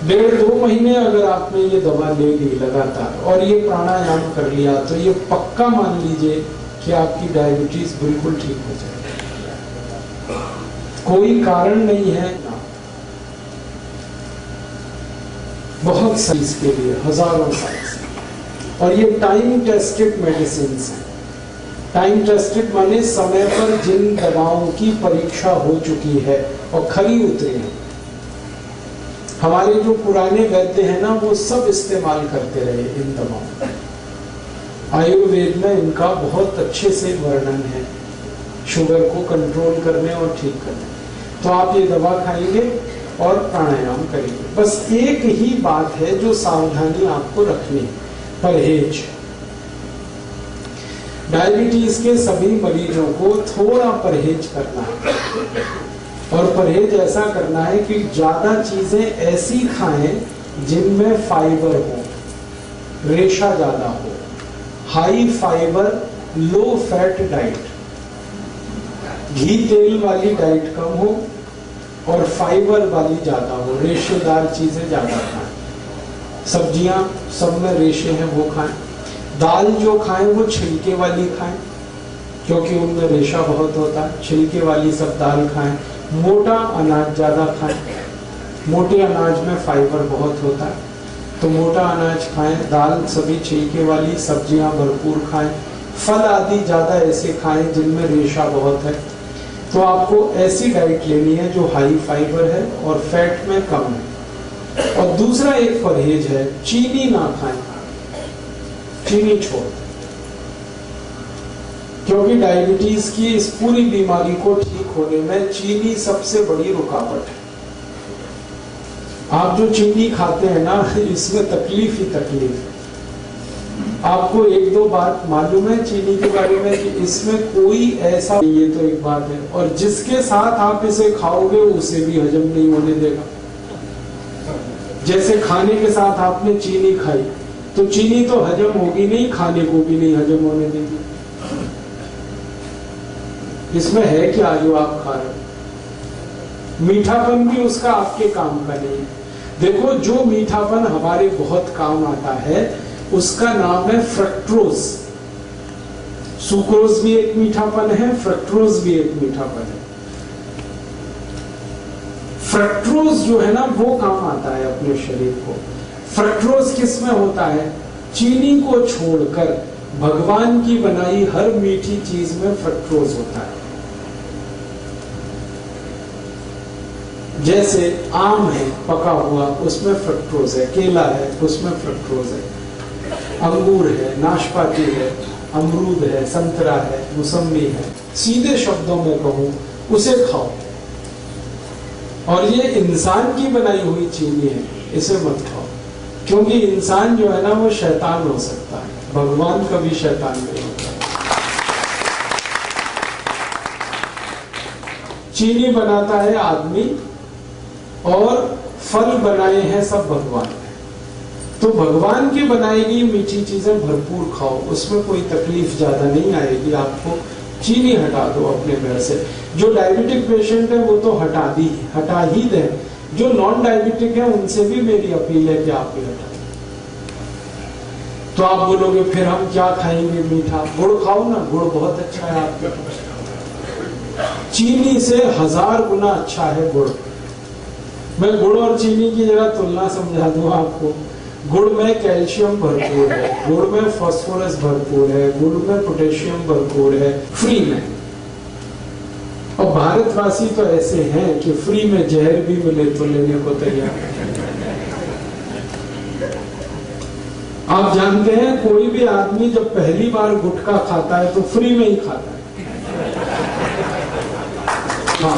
1.5-2 महीने अगर आपने ये दवा ले ली लगातार और ये प्राणायाम कर लिया, तो ये पक्का मान लीजिए कि आपकी डायबिटीज बिल्कुल ठीक हो जाएगी। कोई कारण नहीं है। बहुत साल के लिए, हजारों साल से। और ये टाइम टेस्टेड मेडिसिन है। टाइम टेस्टेड माने समय पर जिन दवाओं की परीक्षा हो चुकी है और खरी उतरी है। हमारे जो पुराने वैद्य हैं ना, वो सब इस्तेमाल करते रहे इन दवाओं। आयुर्वेद में इनका बहुत अच्छे से वर्णन है, शुगर को कंट्रोल करने और ठीक करने। तो आप ये दवा खाएंगे और प्राणायाम करेंगे। बस एक ही बात है जो सावधानी आपको रखनी है, परहेज। डायबिटीज के सभी मरीजों को थोड़ा परहेज करना है, और परहेज ऐसा करना है कि ज्यादा चीजें ऐसी खाएं जिनमें फाइबर हो, रेशा ज्यादा हो, high fibre low fat diet, घी तेल वाली डाइट कम हो और फाइबर वाली ज्यादा हो, रेशेदार चीजें ज्यादा खाएं। सब्जियां सब में रेशे हैं वो खाएं। दाल जो खाएं वो छिलके वाली खाएं, क्योंकि उनमें रेशा बहुत होता है। छिलके वाली सब दाल खाएं। मोटा अनाज ज्यादा खाएं, मोटे अनाज में फाइबर बहुत होता है, तो मोटा अनाज खाएं। दाल सभी छिलके वाली, सब्जियां भरपूर खाएं। फल आदि ज्यादा ऐसे खाएं जिनमें रेशा बहुत है। तो आपको ऐसी डाइट लेनी है जो हाई फाइबर है और फैट में कम है। और दूसरा एक परहेज है, चीनी ना खाएं, चीनी छोड़, क्योंकि डायबिटीज की इस पूरी बीमारी को ठीक होने में चीनी सबसे बड़ी रुकावट है। आप जो चीनी खाते हैं ना, इसमें तकलीफ ही तकलीफ है। आपको एक दो बात मालूम है चीनी के बारे में कि इसमें कोई ऐसा, ये तो एक बात है, और जिसके साथ आप इसे खाओगे उसे भी हजम नहीं होने देगा। जैसे खाने के साथ आपने चीनी खाई तो चीनी तो हजम होगी नहीं, खाने को भी नहीं हजम होने देगी। इसमें है क्या जो आप खा रहे हो? मीठापन भी उसका आपके काम का नहीं है। देखो, जो मीठापन हमारे बहुत काम आता है उसका नाम है फ्रक्टोज। सुक्रोज भी एक मीठापन है, फ्रक्टोज भी एक मीठापन है। फ्रक्टोज जो है ना, वो काम आता है अपने शरीर को। फ्रक्टोज किस में होता है? चीनी को छोड़कर भगवान की बनाई हर मीठी चीज में फ्रक्टोज होता है। जैसे आम है पका हुआ, उसमें फ्रक्टोज है। केला है, उसमें फ्रक्टोज है। अंगूर है, नाशपाती है, अमरूद है, संतरा है, मौसम्बी है। सीधे शब्दों में कहूं, उसे खाओ। और ये इंसान की बनाई हुई चीनी है, इसे मत खाओ, क्योंकि इंसान जो है ना वो शैतान हो सकता है, भगवान कभी शैतान नहीं होता। चीनी बनाता है आदमी और फल बनाए हैं सब भगवान ने। तो भगवान की बनाई गई मीठी चीजें भरपूर खाओ, उसमें कोई तकलीफ ज्यादा नहीं आएगी आपको। चीनी हटा दो अपने घर से। जो डायबिटिक पेशेंट है वो तो हटा ही दे। जो नॉन डायबिटिक है उनसे भी मेरी अपील है कि आप भी हटा दें। तो आप बोलोगे फिर हम क्या खाएंगे मीठा? गुड़ खाओ ना, गुड़ बहुत अच्छा है आपके। चीनी से 1000 गुना अच्छा है गुड़। मैं गुड़ और चीनी की जरा तुलना समझा दूं आपको। गुड़ में कैल्शियम भरपूर है, गुड़ में फास्फोरस भरपूर है, गुड़ में पोटेशियम भरपूर है, फ्री में। और भारतवासी तो ऐसे हैं कि फ्री में जहर भी मिले तो लेने को तैयार है। आप जानते हैं कोई भी आदमी जब पहली बार गुटखा खाता है तो फ्री में ही खाता है। हाँ,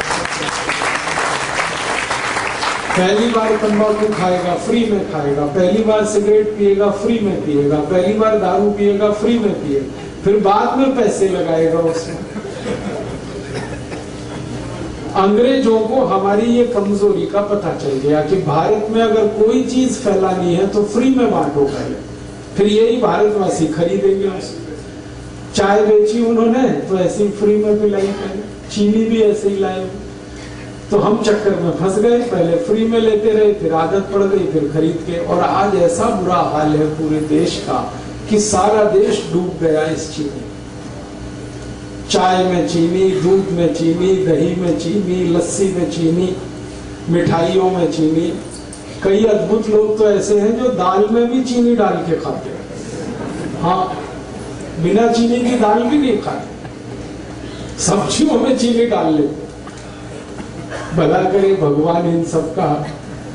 पहली बार तंबाकू खाएगा फ्री में खाएगा, पहली बार सिगरेट पिएगा फ्री में पिएगा, पहली बार दारू पिएगा फ्री में पिएगा, फिर बाद में पैसे लगाएगा उसमें। अंग्रेजों को हमारी ये कमजोरी का पता चल गया कि भारत में अगर कोई चीज फैलानी है तो फ्री में बांटो पहले, फिर यही भारतवासी खरीदेंगे उसे। चाय बेची उन्होंने तो ऐसे ही फ्री में पिलाई पहले, चीनी भी ऐसे ही लाए। तो हम चक्कर में फंस गए, पहले फ्री में लेते रहे, फिर आदत पड़ गई, फिर खरीद के। और आज ऐसा बुरा हाल है पूरे देश का कि सारा देश डूब गया इस चीनी। चाय में चीनी, दूध में चीनी, दही में चीनी, लस्सी में चीनी, मिठाइयों में चीनी। कई अद्भुत लोग तो ऐसे हैं जो दाल में भी चीनी डाल के खाते हैं। हाँ, बिना चीनी की दाल भी नहीं खाते, सब्जियों में चीनी डाल लेते। भला करे भगवान इन सबका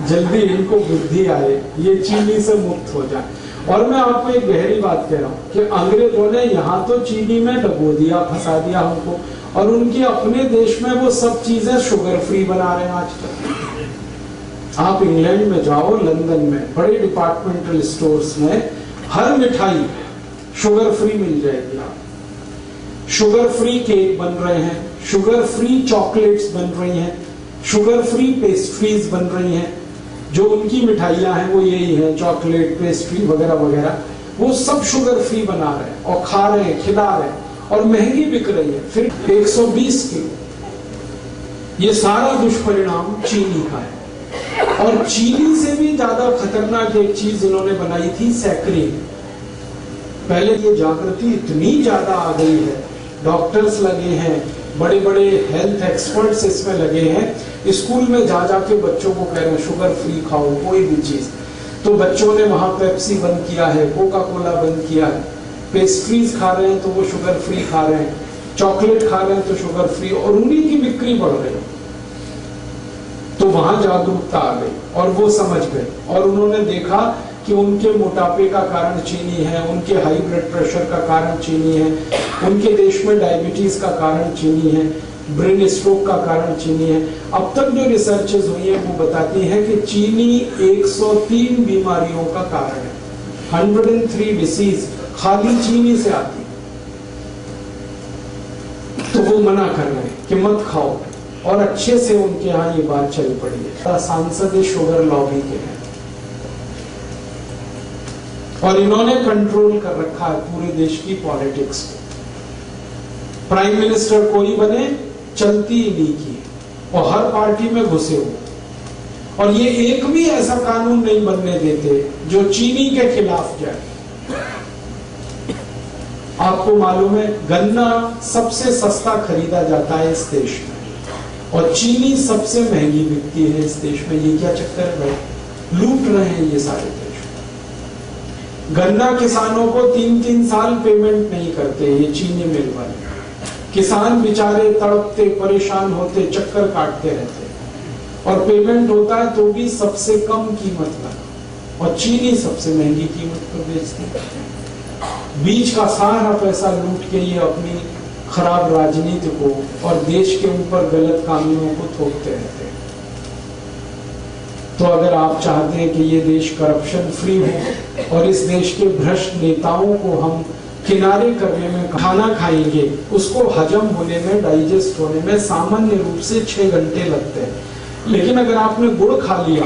जल्दी इनको बुद्धि आए, ये चीनी से मुक्त हो जाए। और मैं आपको एक गहरी बात कह रहा हूं कि अंग्रेजों ने यहाँ तो चीनी में डबो दिया, फंसा दिया हमको, और उनके अपने देश में वो सब चीजें शुगर फ्री बना रहे हैं आज तक। आप इंग्लैंड में जाओ, लंदन में बड़े डिपार्टमेंटल स्टोर्स में हर मिठाई शुगर फ्री मिल जाएगी। आप शुगर फ्री केक बन रहे हैं, शुगर फ्री चॉकलेट्स बन रही हैं, शुगर फ्री पेस्ट्रीज बन रही हैं। जो उनकी मिठाइयां हैं वो यही है, चॉकलेट, पेस्ट्री वगैरह वगैरह, वो सब शुगर फ्री बना रहे हैं और खा रहे हैं, खिला रहे हैं, और महंगी बिक रही है। फिर 120 किलो। ये सारा दुष्परिणाम चीनी का है। और चीनी से भी ज्यादा खतरनाक एक चीज इन्होंने बनाई थी, सैकरीन। पहले ये जागृति इतनी ज्यादा आ गई है, डॉक्टर्स लगे हैं, बड़े बड़े हेल्थ एक्सपर्ट्स इसमें लगे हैं, स्कूल में जा जाके बच्चों को कह रहे हैं शुगर फ्री खाओ कोई भी चीज। तो बच्चों ने वहां पेप्सी बंद किया है, कोका कोला बंद किया है, पेस्ट्रीज खा रहे हैं तो वो शुगर फ्री खा रहे हैं, चॉकलेट खा रहे हैं तो शुगर फ्री, और उन्हीं की बिक्री बढ़ रही है। तो वहां जागरूकता आ गई और वो समझ गए, और उन्होंने देखा कि उनके मोटापे का कारण चीनी है, उनके हाई ब्लड प्रेशर का कारण चीनी है, उनके देश में डायबिटीज का कारण चीनी है, ब्रेन स्ट्रोक का कारण चीनी है। अब तक जो रिसर्चेस हुई है वो बताती हैं कि चीनी 103 बीमारियों का कारण है। 103 डिसीज खाली चीनी से आती है। तो वो मना कर रहे हैं कि मत खाओ, और अच्छे से उनके यहाँ ये बात चल पड़ी है। सांसद शुगर लॉबी के हैं और इन्होंने कंट्रोल कर रखा है पूरे देश की पॉलिटिक्स को। प्राइम मिनिस्टर कोई बने, चलती ही नहीं की, और हर पार्टी में घुसे हो। और ये एक भी ऐसा कानून नहीं बनने देते जो चीनी के खिलाफ जाए। आपको मालूम है गन्ना सबसे सस्ता खरीदा जाता है इस देश में, और चीनी सबसे महंगी बिकती है इस देश में। ये क्या चक्कर है? लूट रहे हैं ये सारे देश। गन्ना किसानों को 3-3 साल पेमेंट नहीं करते ये चीनी मिल वाले। किसान बेचारे तड़पते, परेशान होते, चक्कर काटते रहते, और पेमेंट होता है तो भी सबसे कम कीमत पर, और चीनी सबसे महंगी कीमत पर बेचते। बीच का सारा पैसा लूट के ये अपनी खराब राजनीति को और देश के ऊपर गलत कानूनों को थोपते रहते हैं। तो अगर आप चाहते हैं कि ये देश करप्शन फ्री हो और इस देश के भ्रष्ट नेताओं को हम किनारे करने में, खाना खाएंगे उसको हजम होने में, डाइजेस्ट होने में सामान्य रूप से 6 घंटे लगते हैं, लेकिन अगर आपने गुड़ खा लिया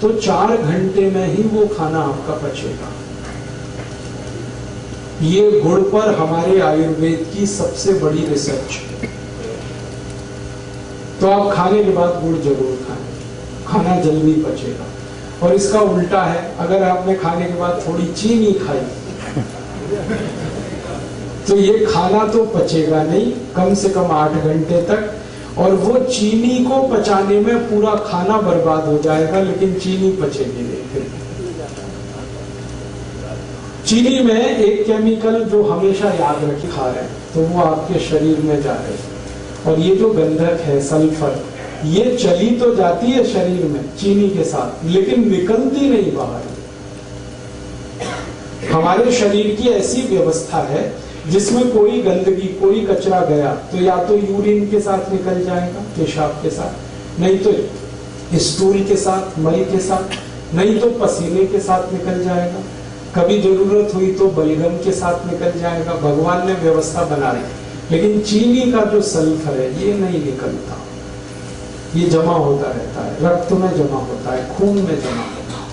तो 4 घंटे में ही वो खाना आपका पचेगा। ये गुड़ पर हमारे आयुर्वेद की सबसे बड़ी रिसर्च है। तो आप खाने के बाद गुड़ जरूर खाएं, खाना जल्दी पचेगा। और इसका उल्टा है, अगर आपने खाने के बाद थोड़ी चीनी खाई तो ये खाना तो पचेगा नहीं कम से कम 8 घंटे तक, और वो चीनी को पचाने में पूरा खाना बर्बाद हो जाएगा, लेकिन चीनी पचेगी नहीं। चीनी में एक केमिकल जो हमेशा याद रखे खा रहे हैं तो वो आपके शरीर में जा रहे हैं, और ये जो गंधक है सल्फर, ये चली तो जाती है शरीर में चीनी के साथ, लेकिन निकलती नहीं बाहर। हमारे शरीर की ऐसी व्यवस्था है जिसमें कोई गंदगी, कोई कचरा गया तो या तो यूरिन के साथ निकल जाएगा, पेशाब के साथ, नहीं तो स्टूल के साथ, मल के साथ, नहीं तो पसीने के साथ निकल जाएगा, कभी जरूरत हुई तो बलगम के साथ निकल जाएगा। भगवान ने व्यवस्था बना रही। लेकिन चीनी का जो सल्फर है ये नहीं निकलता, ये जमा होता रहता है, रक्त में जमा होता है, खून में जमा होता है,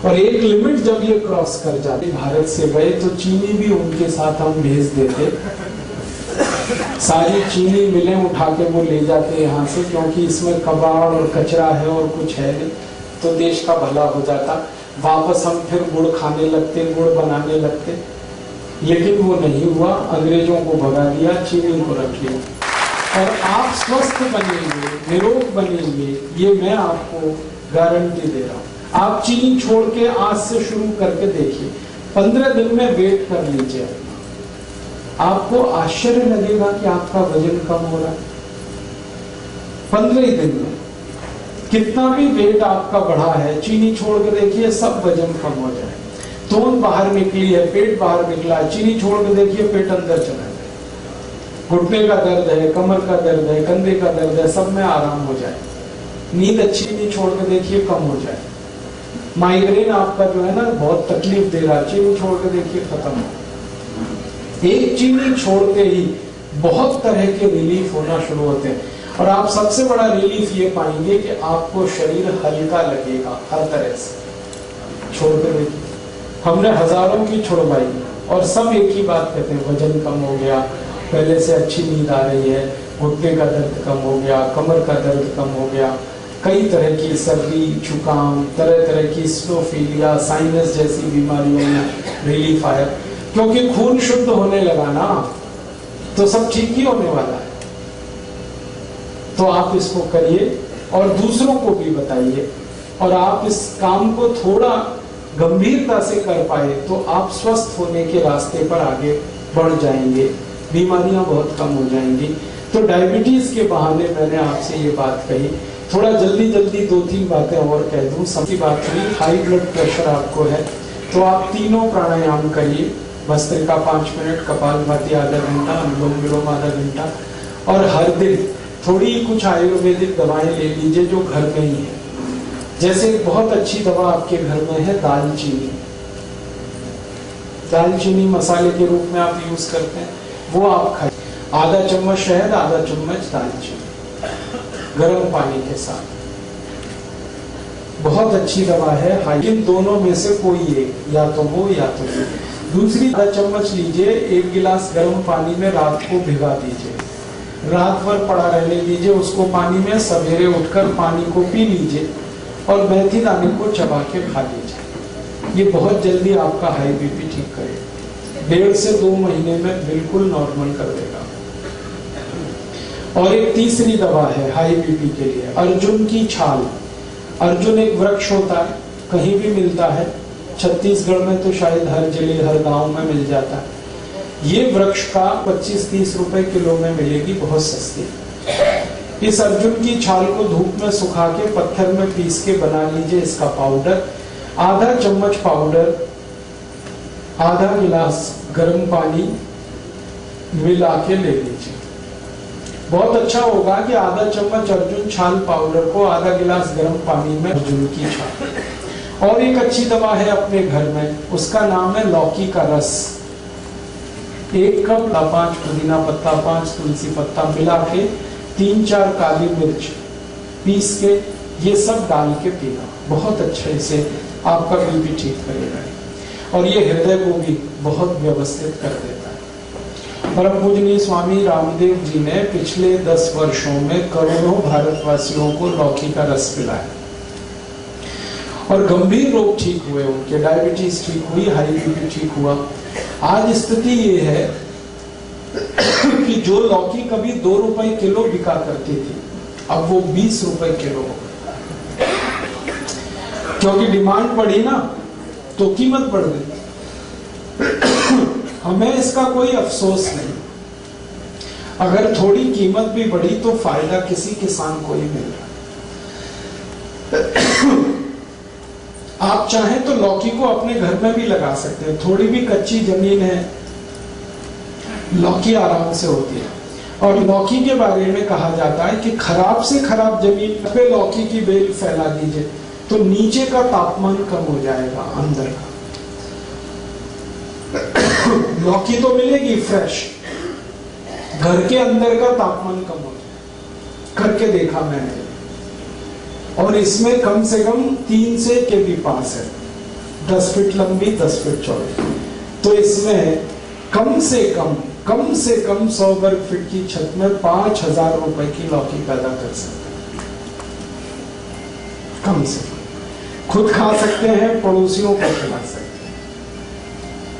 और एक लिमिट जब ये क्रॉस कर जाती, भारत से गए तो चीनी भी उनके साथ हम भेज देते, सारी चीनी मिलें उठा के वो ले जाते यहाँ से, क्योंकि इसमें कबाड़ और कचरा है और कुछ है नहीं, तो देश का भला हो जाता। वापस हम फिर गुड़ खाने लगते, गुड़ बनाने लगते, लेकिन वो नहीं हुआ। अंग्रेजों को भगा दिया, चीनी को रख लिया, और आप स्वस्थ बनेंगे, निरोग बनेंगे, ये मैं आपको गारंटी दे रहा हूँ। आप चीनी छोड़ के आज से शुरू करके देखिए, 15 दिन में वेट कर लीजिए, आपको आश्चर्य लगेगा कि आपका वजन कम हो रहा है। 15 दिन में कितना भी वेट आपका बढ़ा है, चीनी छोड़ के देखिए, सब वजन कम हो जाए। तोन बाहर निकली है, पेट बाहर निकला है, चीनी छोड़ के देखिए, पेट अंदर चला जाए। घुटने का दर्द है, कमर का दर्द है, कंधे का दर्द है, सब में आराम हो जाए। नींद अच्छी नहीं, छोड़ के देखिए, कम हो जाए। माइग्रेन आपका जो है ना बहुत तकलीफ दे रहा है, चीनी छोड़ के देखिए, खत्म हो। एक चीनी छोड़ते ही बहुत तरह के रिलीफ होना शुरू होते हैं। और आप सबसे बड़ा रिलीफ ये पाएंगे कि आपको शरीर हल्का लगेगा हर तरह से। छोड़ के देखिए, हमने हजारों की छुड़वाई और सब एक ही बात कहते हैं, वजन कम हो गया, पहले से अच्छी नींद आ रही है, घुटने का दर्द कम हो गया, कमर का दर्द कम हो गया, कई तरह की सर्दी, जुकाम, तरह तरह की स्नोफीलिया, साइनस जैसी बीमारियों में रिलीफ आया। क्योंकि खून शुद्ध होने लगा ना, तो सब ठीक ही होने वाला है। तो आप इसको करिए और दूसरों को भी बताइए, और आप इस काम को थोड़ा गंभीरता से कर पाए तो आप स्वस्थ होने के रास्ते पर आगे बढ़ जाएंगे, बीमारियां बहुत कम हो जाएंगी। तो डायबिटीज के बहाने मैंने आपसे ये बात कही, थोड़ा जल्दी जल्दी 2-3 बातें और कह दूं। सबकी बात हुई, हाई ब्लड प्रेशर आपको है तो आप तीनों प्राणायाम करिए, भस्त्रिका 5 मिनट, कपालभाति आधा घंटा, अनुलोम विलोम आधा घंटा, और हर दिन थोड़ी कुछ आयुर्वेदिक दवाएं ले लीजिए जो घर में ही है। जैसे बहुत अच्छी दवा आपके घर में है दालचीनी, दालचीनी मसाले के रूप में आप यूज करते हैं, वो आप खाइए। आधा चम्मच शहद, आधा चम्मच दालचीनी गर्म पानी के साथ, बहुत अच्छी दवा है। इन दोनों में से कोई एक, या तो वो या तो वो। दूसरी, आधा चम्मच लीजिए, 1 गिलास गर्म पानी में रात को भिगा दीजिए, रात भर पड़ा रहने दीजिए उसको पानी में, सवेरे उठकर पानी को पी लीजिए और मेथी दाने को चबा के खा लीजिए। ये बहुत जल्दी आपका हाई बीपी ठीक करेगा, 1.5 से 2 महीने में बिल्कुल नॉर्मल कर देगा। और एक तीसरी दवा है हाई बीपी के लिए, अर्जुन की छाल। अर्जुन एक वृक्ष होता है, कहीं भी मिलता है, छत्तीसगढ़ में तो शायद हर जिले हर गांव में मिल जाता है। ये वृक्ष का 25-30 रुपए किलो में मिलेगी, बहुत सस्ती। इस अर्जुन की छाल को धूप में सुखा के पत्थर में पीस के बना लीजिए इसका पाउडर। आधा चम्मच पाउडर आधा गिलास गर्म पानी मिला के ले लीजिए। बहुत अच्छा होगा कि आधा चम्मच अर्जुन छाल पाउडर को आधा गिलास गर्म पानी में अर्जुन की छाल। और एक अच्छी दवा है अपने घर में, उसका नाम है लौकी का रस। 1 कप 5 पुदीना पत्ता, 5 तुलसी पत्ता मिला के 3-4 काली मिर्च पीस के ये सब डाल के पीना, बहुत अच्छे से आपका बीपी ठीक करेगा। और ये हृदय को भी बहुत व्यवस्थित कर देता है। परम पूजनीय स्वामी रामदेव जी ने पिछले 10 वर्षों में करोड़ों भारतवासियों को लौकी का रस पिलाया और गंभीर रोग ठीक हुए, उनके डायबिटीज ठीक हुई, हाई बीपी ठीक हुआ। आज स्थिति ये है कि जो लौकी कभी 2 रुपए किलो बिका करती थी, अब वो 20 रुपए किलो हो गई, क्योंकि डिमांड बढ़ी ना तो कीमत बढ़ गई। हमें इसका कोई अफसोस नहीं, अगर थोड़ी कीमत भी बढ़ी तो फायदा किसी किसान को ही मिल रहा। आप चाहें तो लौकी को अपने घर में भी लगा सकते हैं, थोड़ी भी कच्ची जमीन है लौकी आराम से होती है। और लौकी के बारे में कहा जाता है कि खराब से खराब जमीन पे लौकी की बेल फैला दीजिए तो नीचे का तापमान कम हो जाएगा, अंदर का। लौकी तो मिलेगी फ्रेश, घर के अंदर का तापमान कम हो जाएगा, करके देखा मैंने। और इसमें कम से कम 3 से के भी पास है, 10 फीट लंबी 10 फीट चौड़ी। तो इसमें कम से कम 100 वर्ग फीट की छत में 5,000 रुपए की लौकी पैदा कर सकते हैं, कम से कम। खुद खा सकते हैं, पड़ोसियों को खिला सकते हैं,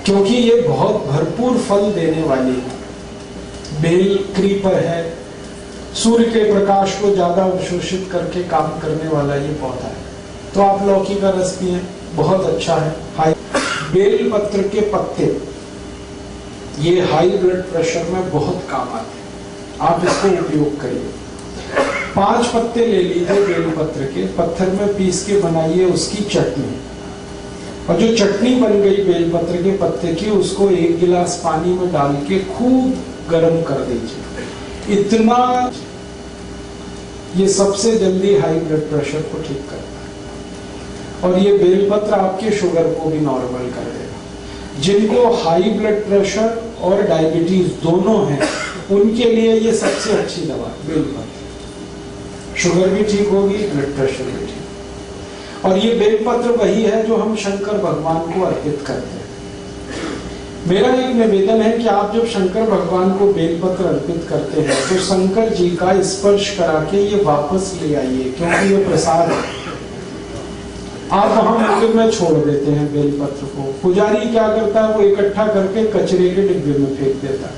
क्योंकि ये बहुत भरपूर फल देने वाली है। बेल क्रीपर है, सूर्य के प्रकाश को ज्यादा अवशोषित करके काम करने वाला ये पौधा है। तो आप लौकी का रस पिए, बहुत अच्छा है। हाई बेल पत्र के पत्ते ये हाई ब्लड प्रेशर में बहुत काम आते हैं, आप इसको उपयोग करिए। 5 पत्ते ले लीजिए बेल पत्र के, पत्थर में पीस के बनाइए उसकी चटनी, और जो चटनी बन गई बेल पत्र के पत्ते की, उसको 1 गिलास पानी में डाल के खूब गर्म कर दीजिए। इतना ये सबसे जल्दी हाई ब्लड प्रेशर को ठीक करता है, और ये बेलपत्र आपके शुगर को भी नॉर्मल कर देगा। जिनको हाई ब्लड प्रेशर और डायबिटीज दोनों हैं, उनके लिए ये सबसे अच्छी दवा है बेलपत्र। शुगर भी ठीक होगी, ब्लड प्रेशर भी ठीक। और ये बेलपत्र वही है जो हम शंकर भगवान को अर्पित करते हैं। मेरा एक निवेदन है कि आप जब शंकर भगवान को बेलपत्र अर्पित करते हैं तो शंकर जी का स्पर्श करा के ये वापस ले आइए, क्योंकि ये प्रसाद है। आप वहां मंदिर में छोड़ देते हैं बेलपत्र को, पुजारी क्या करता है, वो इकट्ठा करके कचरे के डिब्बे में फेंक देता है।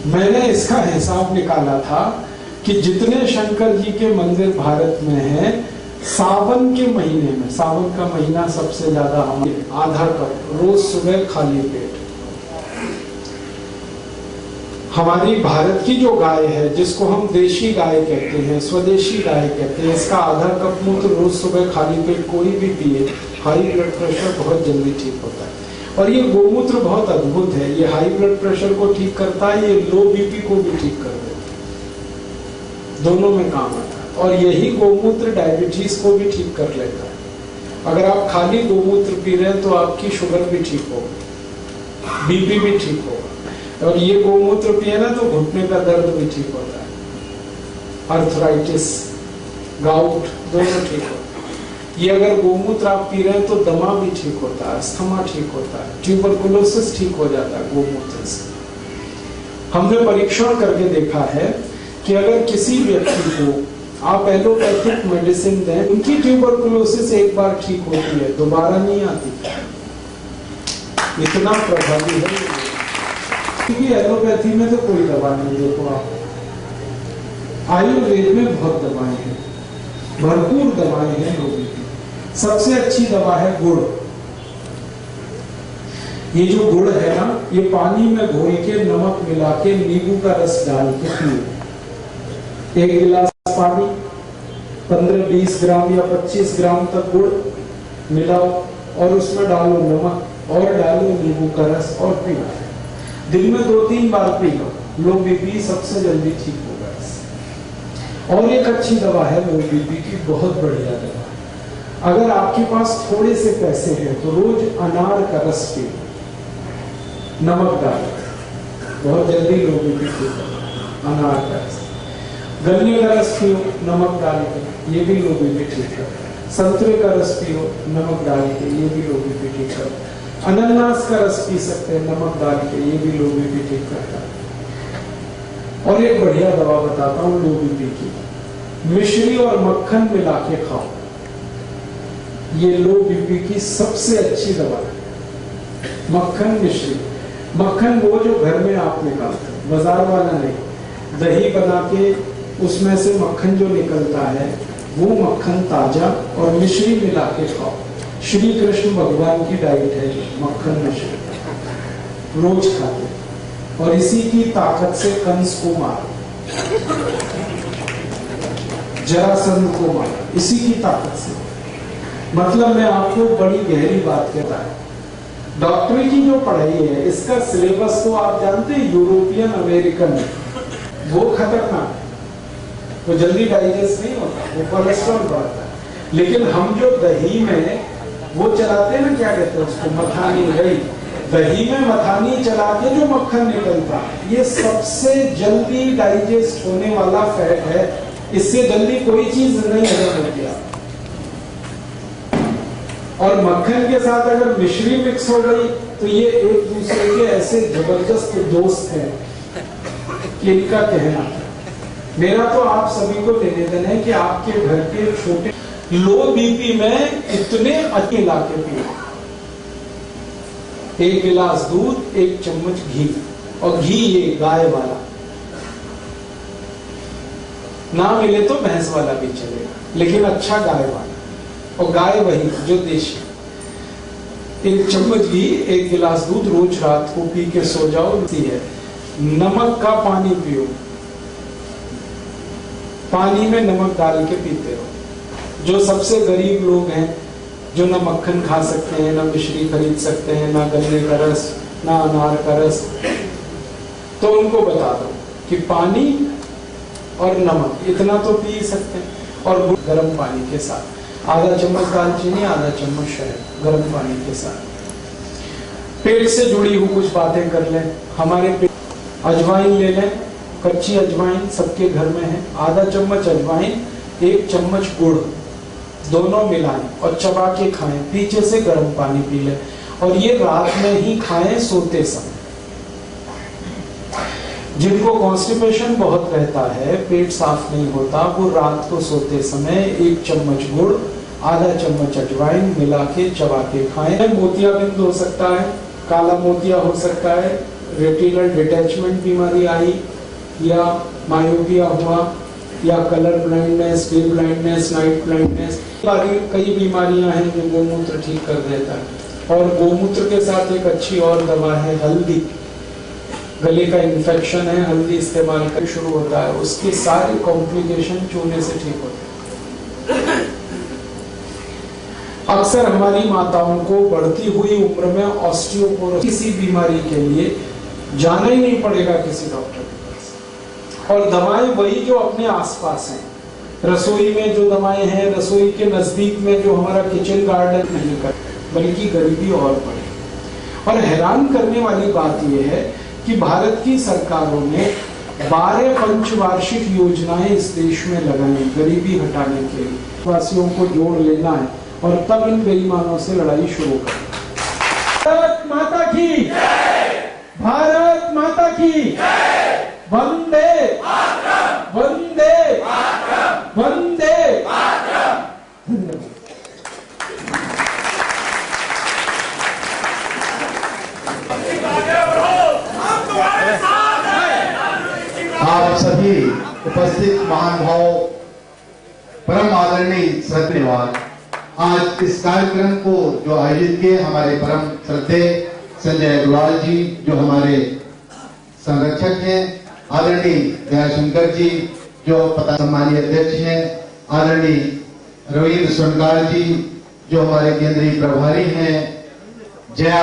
मैंने इसका हिसाब निकाला था कि जितने शंकर जी के मंदिर भारत में हैं, सावन के महीने में, सावन का महीना सबसे ज्यादा, हमारे आधा कप रोज सुबह खाली पेट, हमारी भारत की जो गाय है, जिसको हम देशी गाय कहते हैं, स्वदेशी गाय कहते हैं, इसका आधा कप मूत्र रोज सुबह खाली पेट कोई भी पिए, हाई ब्लड प्रेशर बहुत जल्दी ठीक होता है। और ये गोमूत्र बहुत अद्भुत है, ये हाई ब्लड प्रेशर को ठीक करता है, ये लो बीपी को भी ठीक कर देता है, दोनों में काम आता है। और यही गोमूत्र डायबिटीज को भी ठीक कर लेता है। अगर आप खाली गोमूत्र पी रहे हैं तो आपकी शुगर भी ठीक होगी, बीपी भी ठीक होगा। और ये गोमूत्र पिए ना तो घुटने का दर्द भी ठीक होता है, अर्थराइटिस, गाउट दोनों ठीक होता है। ये अगर गोमूत्र आप पी रहे हैं तो दमा भी ठीक होता है, अस्थमा ठीक होता है, ट्यूबरकुलोसिस ठीक हो जाता है गोमूत्र से। हमने परीक्षण करके देखा है कि अगर किसी व्यक्ति को आप एलोपैथिक मेडिसिन दें, उनकी ट्यूबरकुलोसिस एक बार ठीक होती है, दोबारा नहीं आती, इतना प्रभावी है। क्योंकि एलोपैथी में तो कोई दवा नहीं, देखो आप आयुर्वेद में बहुत दवाएं हैं, भरपूर दवाएं हैं लोगों की। सबसे अच्छी दवा है गुड़। ये जो गुड़ है ना, ये पानी में घोल के नमक मिला के नींबू का रस डाल के पिए। 1 गिलास पानी, 15-20 ग्राम या 25 ग्राम तक गुड़ मिलाओ और उसमें डालो नमक और डालो नींबू का रस और पियो। दिन में 2-3 बार पी लो, लो बीपी सबसे जल्दी ठीक होगा इससे। और एक अच्छी दवा है लो बीपी की, बहुत बढ़िया दवा। अगर आपके पास थोड़े से पैसे हैं तो रोज अनार का रस पियो, नमक डालो, बहुत जल्दी लो बीपी ठीक होगा। अनार का रस, गन्ने का रस पियो नमक डाल के, ये भी लो बीपी ठीक करता है। संतरे का रस पियो नमक डाल के, ये भी लो बीपी ठीक करता है। अनानास का रस पी सकते हैं नमक डाल के, ये भी लो बीपी ठीक करता है। और एक बढ़िया दवा बताता हूँ लो बीपी की, मिश्री और मक्खन मिला के खाओ, ये लो बीपी की सबसे अच्छी दवा है। मक्खन मिश्री, मक्खन वो जो घर में आप निकालते हैं, बाजार वाला नहीं। दही बना के उसमें से मक्खन जो निकलता है वो मक्खन ताजा, और मिश्री मिला के खाओ। श्री कृष्ण भगवान की डाइट है मक्खन मिश्री, रोज खाते, और इसी की ताकत से कंस को मारो, जरासंध को मारो, इसी की ताकत से। मतलब मैं आपको बड़ी गहरी बात कहता है, डॉक्टरी की जो पढ़ाई है इसका सिलेबस तो आप जानते हैं, यूरोपियन अमेरिकन, वो खतरनाक, वो जल्दी डाइजेस्ट नहीं होता, वो कोलेस्ट्रॉल बढ़ता है। लेकिन हम जो दही में वो चलाते हैं ना, क्या कहते हैं उसको, मथानी, दही, दही में मथानी चला के जो मक्खन निकलता है, ये सबसे जल्दी डाइजेस्ट होने वाला फैट है, इससे जल्दी कोई चीज नहीं हजम होती। और मक्खन के साथ अगर मिश्री मिक्स हो गई तो ये एक दूसरे के ऐसे जबरदस्त दोस्त हैं कि इनका कहना। मेरा तो आप सभी को निवेदन है कि आपके घर के छोटे लो बीपी में इतने अच्छे ला के पिए, 1 गिलास दूध, 1 चम्मच घी, और घी ये गाय वाला, ना मिले तो भैंस वाला भी चलेगा, लेकिन अच्छा गाय वाला, और गाय वही जो देशी। एक चम्मच घी, एक गिलास दूध रोज रात को पी के सो जाओ। है नमक का पानी पियो, पानी में नमक डाल के पीते रहो। जो सबसे गरीब लोग हैं, जो ना मक्खन खा सकते हैं, ना मिश्री खरीद सकते हैं, ना गन्ने का रस, ना अनार का रस, तो उनको बता दो कि पानी और नमक इतना तो पी सकते हैं, और गर्म पानी के साथ आधा चम्मच दालचीनी, आधा चम्मच शहद गर्म पानी के साथ। पेट से जुड़ी हुई कुछ बातें कर लें। हमारे पेट, अजवाइन ले लें, कच्ची अजवाइन सबके घर में है, आधा चम्मच अजवाइन, 1 चम्मच गुड़, दोनों मिलाएं और चबा के खाएं। पीछे से गर्म पानी पी लें, और ये रात में ही खाएं सोते समय। जिनको कॉन्स्टिपेशन बहुत रहता है, पेट साफ नहीं होता, वो रात को सोते समय 1 चम्मच गुड़, आधा चम्मच अजवाइन मिला के चबा के खाएं। मोतियाबिंद हो सकता है, काला मोतिया हो सकता है, रेटिनल डिटैचमेंट बीमारी आई, या मायोपिया हुआ, या colour blindness, day blindness, night blindness, कई बीमारियां हैं जो गोमूत्र ठीक कर देता है। और गोमूत्र के साथ एक अच्छी और दवा है हल्दी। गले का इन्फेक्शन है, हल्दी इस्तेमाल कर शुरू होता है, उसके सारे कॉम्प्लिकेशन चूने से ठीक होते हैं। अक्सर हमारी माताओं को बढ़ती हुई उम्र में ऑस्टियोपोरोसिस, किसी बीमारी के लिए जाना ही नहीं पड़ेगा किसी डॉक्टर के पास, और दवाएं वही जो अपने आसपास हैं। रसोई में जो दवाएं हैं, रसोई के नजदीक में जो हमारा किचन गार्डन नहीं कर, बल्कि गरीबी और बढ़े। और हैरान करने वाली बात यह है कि भारत की सरकारों ने 12 पंचवार्षिक योजनाएं इस देश में लगाई गरीबी हटाने के लिए। वासियों को जोड़ लेना है और तब इन बेईमानों से लड़ाई शुरू करें। भारत माता की जय, भारत माता की जय, वंदे मातरम, वंदे मातरम, वंदे मातरम। आप सभी उपस्थित महानुभाव, परम आदरणीय धन्यवाद। आज इस कार्यक्रम को जो आयोजित किए हमारे परम श्रद्धेय संजय अग्रवाल जी, जो हमारे संरक्षक हैं, आदरणीय दयाशंकर जी जो पता सम्मानीय अध्यक्ष हैं, आदरणीय रविंद्र स्वर्णकार जी जो हमारे केंद्रीय प्रभारी हैं, जया